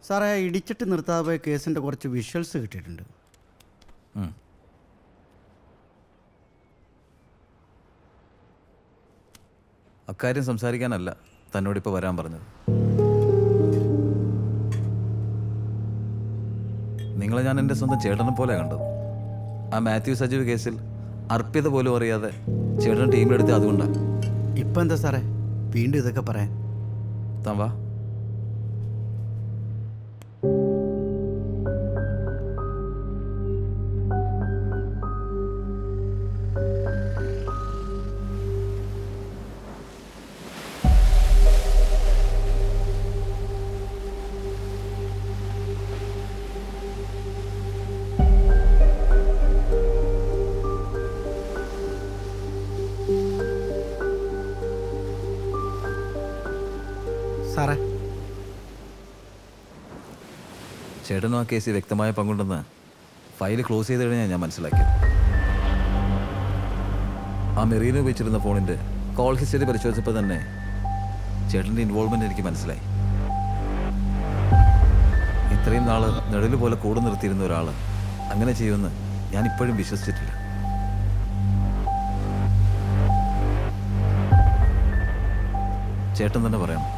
L: സാറേ, ഇടിച്ചിട്ട് നിർത്താതെ പോയ കേസിൻ്റെ കുറച്ച് വിഷ്വൽസ് കിട്ടിയിട്ടുണ്ട്.
H: അക്കാര്യം സംസാരിക്കാനല്ല തന്നോടിപ്പോൾ വരാൻ പറഞ്ഞത്. നിങ്ങളെ ഞാൻ എൻ്റെ സ്വന്തം ചേട്ടനെ പോലെ കണ്ടത്. ആ മാത്യു സജീവ് കേസിൽ അർപ്പിത പോലും അറിയാതെ ചേട്ടൻ ടീമിലെടുത്ത് അതുകൊണ്ടാണ്.
L: ഇപ്പം എന്താ സാറേ വീണ്ടും ഇതൊക്കെ പറയാൻ?
H: താൻ വാ.
L: സാറേ,
H: ചേട്ടനും ആ കേസിൽ വ്യക്തമായ പങ്കുണ്ടെന്ന് ഫയൽ ക്ലോസ് ചെയ്ത് കഴിഞ്ഞാൽ ഞാൻ മനസ്സിലാക്കിയത്. ആ മെറീന ഉപയോഗിച്ചിരുന്ന ഫോണിൻ്റെ കോൾ ഹിസ്റ്ററി പരിശോധിച്ചപ്പോൾ തന്നെ ചേട്ടൻ്റെ ഇൻവോൾവ്മെൻ്റ് എനിക്ക് മനസ്സിലായി. ഇത്രയും നാൾ നിഴല് പോലെ കൂടെ നിർത്തിയിരുന്ന ഒരാൾ അങ്ങനെ ചെയ്യുമെന്ന് ഞാൻ ഇപ്പോഴും വിശ്വസിച്ചിട്ടില്ല. ചേട്ടൻ തന്നെ പറയണം,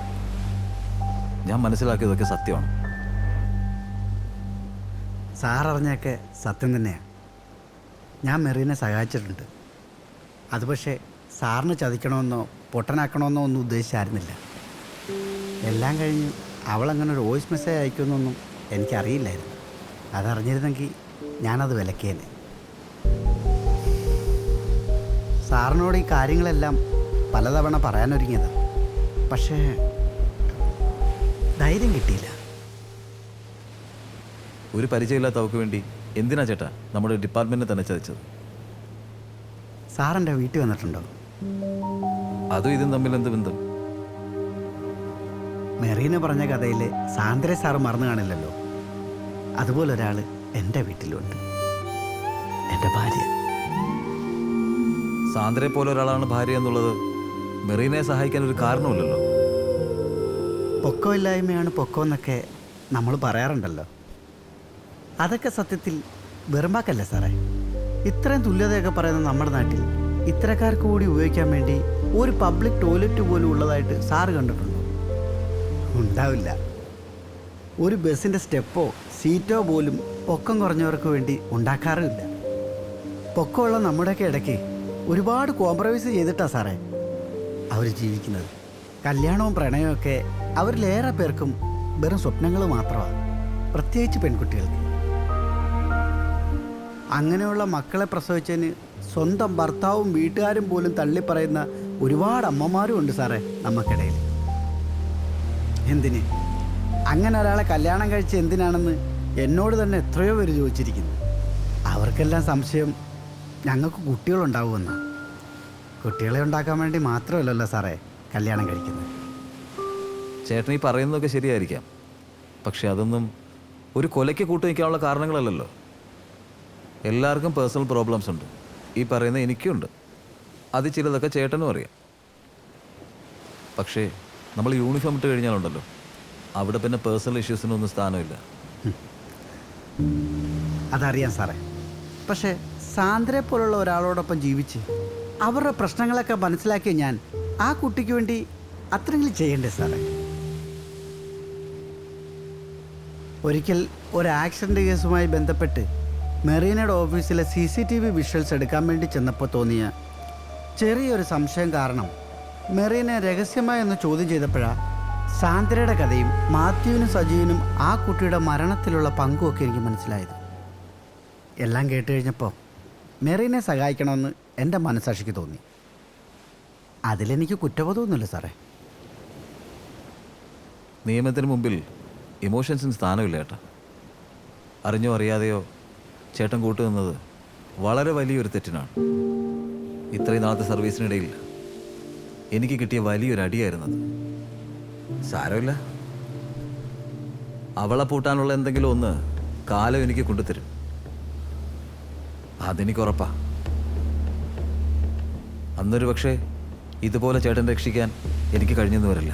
H: ഞാൻ മനസ്സിലാക്കിയതൊക്കെ സത്യമാണ്.
L: സാററിഞ്ഞൊക്കെ സത്യം തന്നെയാണ്. ഞാൻ മെറീനെ സഹായിച്ചിട്ടുണ്ട്. അത് പക്ഷേ സാറിന് ചതിക്കണമെന്നോ പൊട്ടനാക്കണമെന്നോ ഒന്നും ഉദ്ദേശിച്ചായിരുന്നില്ല. എല്ലാം കഴിഞ്ഞ് അവളങ്ങനെ ഒരു വോയിസ് മെസ്സേജ് അയക്കുമെന്നൊന്നും എനിക്കറിയില്ലായിരുന്നു. അതറിഞ്ഞിരുന്നെങ്കിൽ ഞാനത് വിലക്കിയേനെ. സാറിനോട് ഈ കാര്യങ്ങളെല്ലാം പലതവണ പറയാനൊരുങ്ങിയതാണ്. പക്ഷേ ധൈര്യം കിട്ടിയില്ല.
H: ഒരു പരിചയമില്ലാത്ത അവർക്ക് വേണ്ടി എന്തിനാ ചേട്ടാ നമ്മുടെ ഡിപ്പാർട്ട്മെന്റിനെ തന്നെ ചതിച്ചത്?
L: സാറിൻ്റെ വീട്ടിൽ വന്നിട്ടുണ്ടോ?
H: അതും ഇതും തമ്മിൽ എന്ത് ബന്ധം?
L: മെറീന പറഞ്ഞ കഥയിൽ സാന്ദ്ര സാറ് മറന്നു കാണില്ലല്ലോ. അതുപോലെ ഒരാൾ എൻ്റെ വീട്ടിലുണ്ട്, എൻ്റെ ഭാര്യ.
H: സാന്ദ്രയെ പോലെ ഒരാളാണ് ഭാര്യ എന്നുള്ളത് മെറീനയെ സഹായിക്കാൻ ഒരു കാരണമില്ലല്ലോ.
L: പൊക്കമില്ലായ്മയാണ് പൊക്കമെന്നൊക്കെ നമ്മൾ പറയാറുണ്ടല്ലോ. അതൊക്കെ സത്യത്തിൽ വെറുമ്പാക്കല്ലേ സാറേ? ഇത്രയും തുല്യതയൊക്കെ പറയുന്ന നമ്മുടെ നാട്ടിൽ ഇത്തരക്കാർക്ക് കൂടി ഉപയോഗിക്കാൻ വേണ്ടി ഒരു പബ്ലിക് ടോയ്ലറ്റ് പോലും ഉള്ളതായിട്ട് സാറ് കണ്ടിട്ടുണ്ടോ? ഉണ്ടാവില്ല. ഒരു ബസ്സിൻ്റെ സ്റ്റെപ്പോ സീറ്റോ പോലും പൊക്കം കുറഞ്ഞവർക്ക് വേണ്ടി ഉണ്ടാക്കാറുമില്ല. പൊക്കമുള്ള നമ്മുടെയൊക്കെ ഇടയ്ക്ക് ഒരുപാട് കോംപ്രമൈസ് ചെയ്തിട്ടാണ് സാറേ അവർ ജീവിക്കുന്നത്. കല്യാണവും പ്രണയവും ഒക്കെ അവരിലേറെ പേർക്കും വെറും സ്വപ്നങ്ങൾ മാത്രമാണ്, പ്രത്യേകിച്ച് പെൺകുട്ടികൾക്ക്. അങ്ങനെയുള്ള മക്കളെ പ്രസവിച്ചതിന് സ്വന്തം ഭർത്താവും വീട്ടുകാരും പോലും തള്ളിപ്പറയുന്ന ഒരുപാട് അമ്മമാരും ഉണ്ട് സാറേ നമുക്കിടയിൽ. എന്തിന് അങ്ങനെ ഒരാളെ കല്യാണം കഴിച്ച എന്തിനാണെന്ന് എന്നോട് തന്നെ എത്രയോ പേര് ചോദിച്ചിരിക്കുന്നു. അവർക്കെല്ലാം സംശയം ഞങ്ങൾക്ക് കുട്ടികളുണ്ടാവുമെന്ന്. കുട്ടികളെ ഉണ്ടാക്കാൻ വേണ്ടി മാത്രമല്ലല്ലോ സാറേ കല്യാണം കഴിക്കുന്നത്.
H: ചേട്ടൻ ഈ പറയുന്നതൊക്കെ ശരിയായിരിക്കാം, പക്ഷെ അതൊന്നും ഒരു കൊലയ്ക്ക് കൂട്ടു നിൽക്കാനുള്ള കാരണങ്ങളല്ലല്ലോ. എല്ലാവർക്കും പേഴ്സണൽ പ്രോബ്ലംസ് ഉണ്ട്. ഈ പറയുന്ന എനിക്കുണ്ട്. അത് ചിലതൊക്കെ ചേട്ടനും അറിയാം. പക്ഷേ നമ്മൾ യൂണിഫോം ഇട്ട് കഴിഞ്ഞാലുണ്ടല്ലോ, അവിടെ പിന്നെ പേഴ്സണൽ ഇഷ്യൂസിനൊന്നും സ്ഥാനമില്ല.
L: അതറിയാം സാറേ. പക്ഷേ സാന്ദ്രയെ പോലുള്ള ഒരാളോടൊപ്പം ജീവിച്ച് അവരുടെ പ്രശ്നങ്ങളൊക്കെ മനസ്സിലാക്കിയ ഞാൻ ആ കുട്ടിക്ക് വേണ്ടി അത്രയെങ്കിലും ചെയ്യണ്ടേ സാറേ? ഒരിക്കൽ ഒരു ആക്സിഡൻ്റ് കേസുമായി ബന്ധപ്പെട്ട് മെറീനയുടെ ഓഫീസിലെ CCTV വിഷ്വൽസ് എടുക്കാൻ വേണ്ടി ചെന്നപ്പോൾ തോന്നിയ ചെറിയൊരു സംശയം കാരണം മെറീനെ രഹസ്യമായി ഒന്ന് ചോദ്യം ചെയ്തപ്പോഴാണ് സാന്ദ്രയുടെ കഥയും മാത്യുവിനും സജീവിനും ആ കുട്ടിയുടെ മരണത്തിലുള്ള പങ്കുമൊക്കെ എനിക്ക് മനസ്സിലായത്. എല്ലാം കേട്ട് കഴിഞ്ഞപ്പോൾ മെറീനെ സഹായിക്കണമെന്ന് എൻ്റെ മനസ്സാക്ഷിക്ക് തോന്നി. അതിലെനിക്ക് കുറ്റബോധമൊന്നുമില്ല സാറേ.
H: നിയമത്തിന് മുമ്പിൽ ഇമോഷൻസിന് സ്ഥാനമില്ല ചേട്ടാ. അറിഞ്ഞോ അറിയാതെയോ ചേട്ടൻ കൂട്ടുനിന്നത് വളരെ വലിയൊരു തെറ്റിനാണ്. ഇത്രയും നാളത്തെ സർവീസിനിടയിൽ എനിക്ക് കിട്ടിയ വലിയൊരു അടിയായിരുന്നത്. സാരമില്ല, അവളെ പൂട്ടാനുള്ള എന്തെങ്കിലും ഒന്ന് കാലം എനിക്ക് കൊണ്ടുതരും. അതെനിക്ക് ഉറപ്പാ. അന്നൊരു പക്ഷേ ഇതുപോലെ ചേട്ടൻ രക്ഷിക്കാൻ എനിക്ക് കഴിഞ്ഞെന്ന് വരില്ല.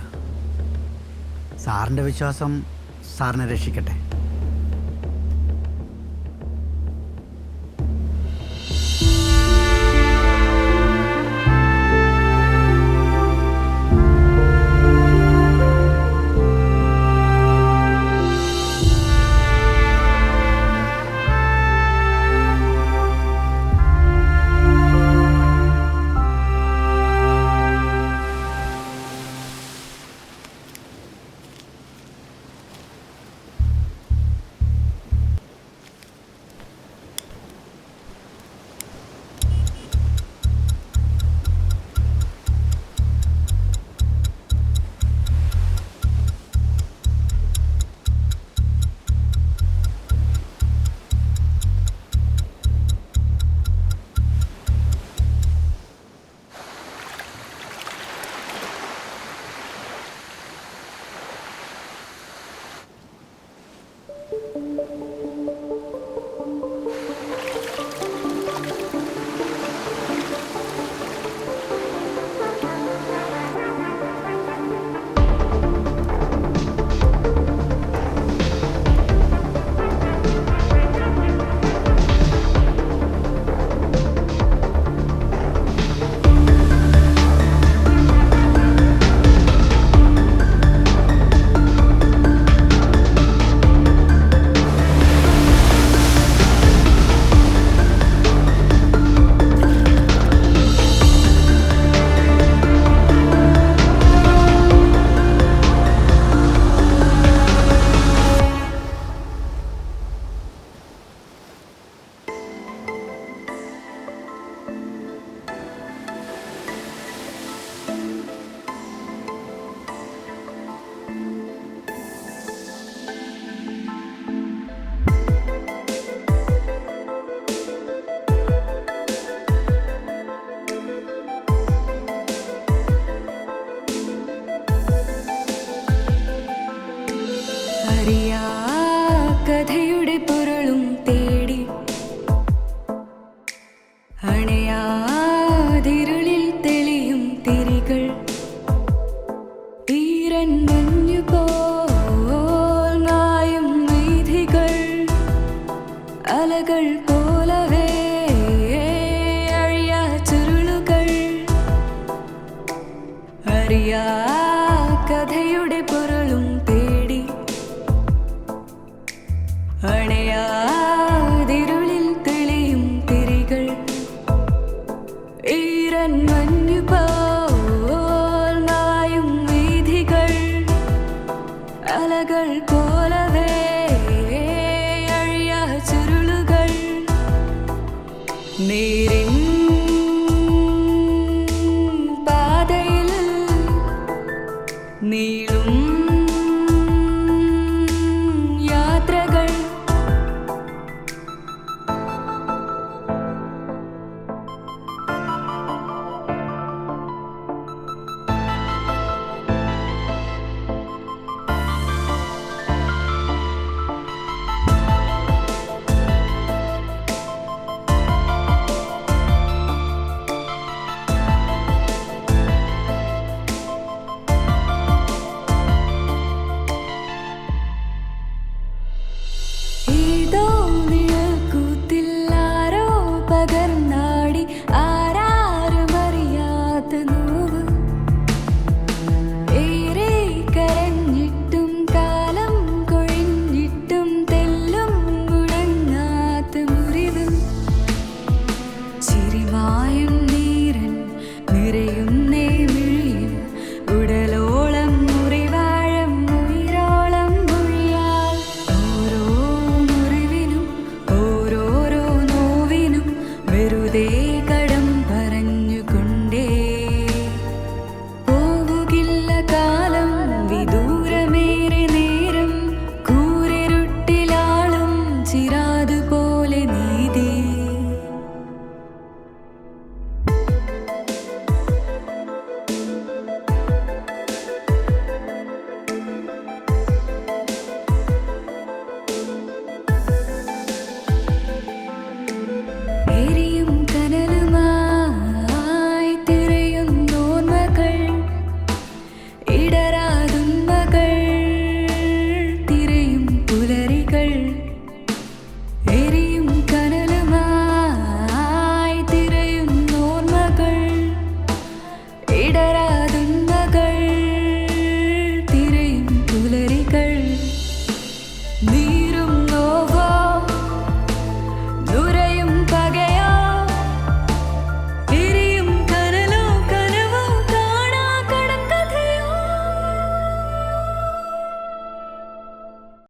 L: സാറിൻ്റെ വിശ്വാസം സാറിനെ രക്ഷിക്കട്ടെ.
A: കഥയുടെ പൊരുളും തേടി അണയാതിരുളിൽ തെളിയും തിരികൾ ഈരൻ മഞ്ഞു പോൽ നായും വീഥികൾ അലകൾ പോലവേ അഴിയാ ചുരുളുകൾ അറിയാ കഥയുടെ പൊരുളും തേടി അണയാതിരുളിൽ തെളിയും തിരികൾ ഈരൻ മഞ്ഞു പോൽ നായും വീഥികൾ അലകൾ പോലവേ അഴിയാ ചുരുളുകൾ നീരിൻ പാതയിൽ നീളും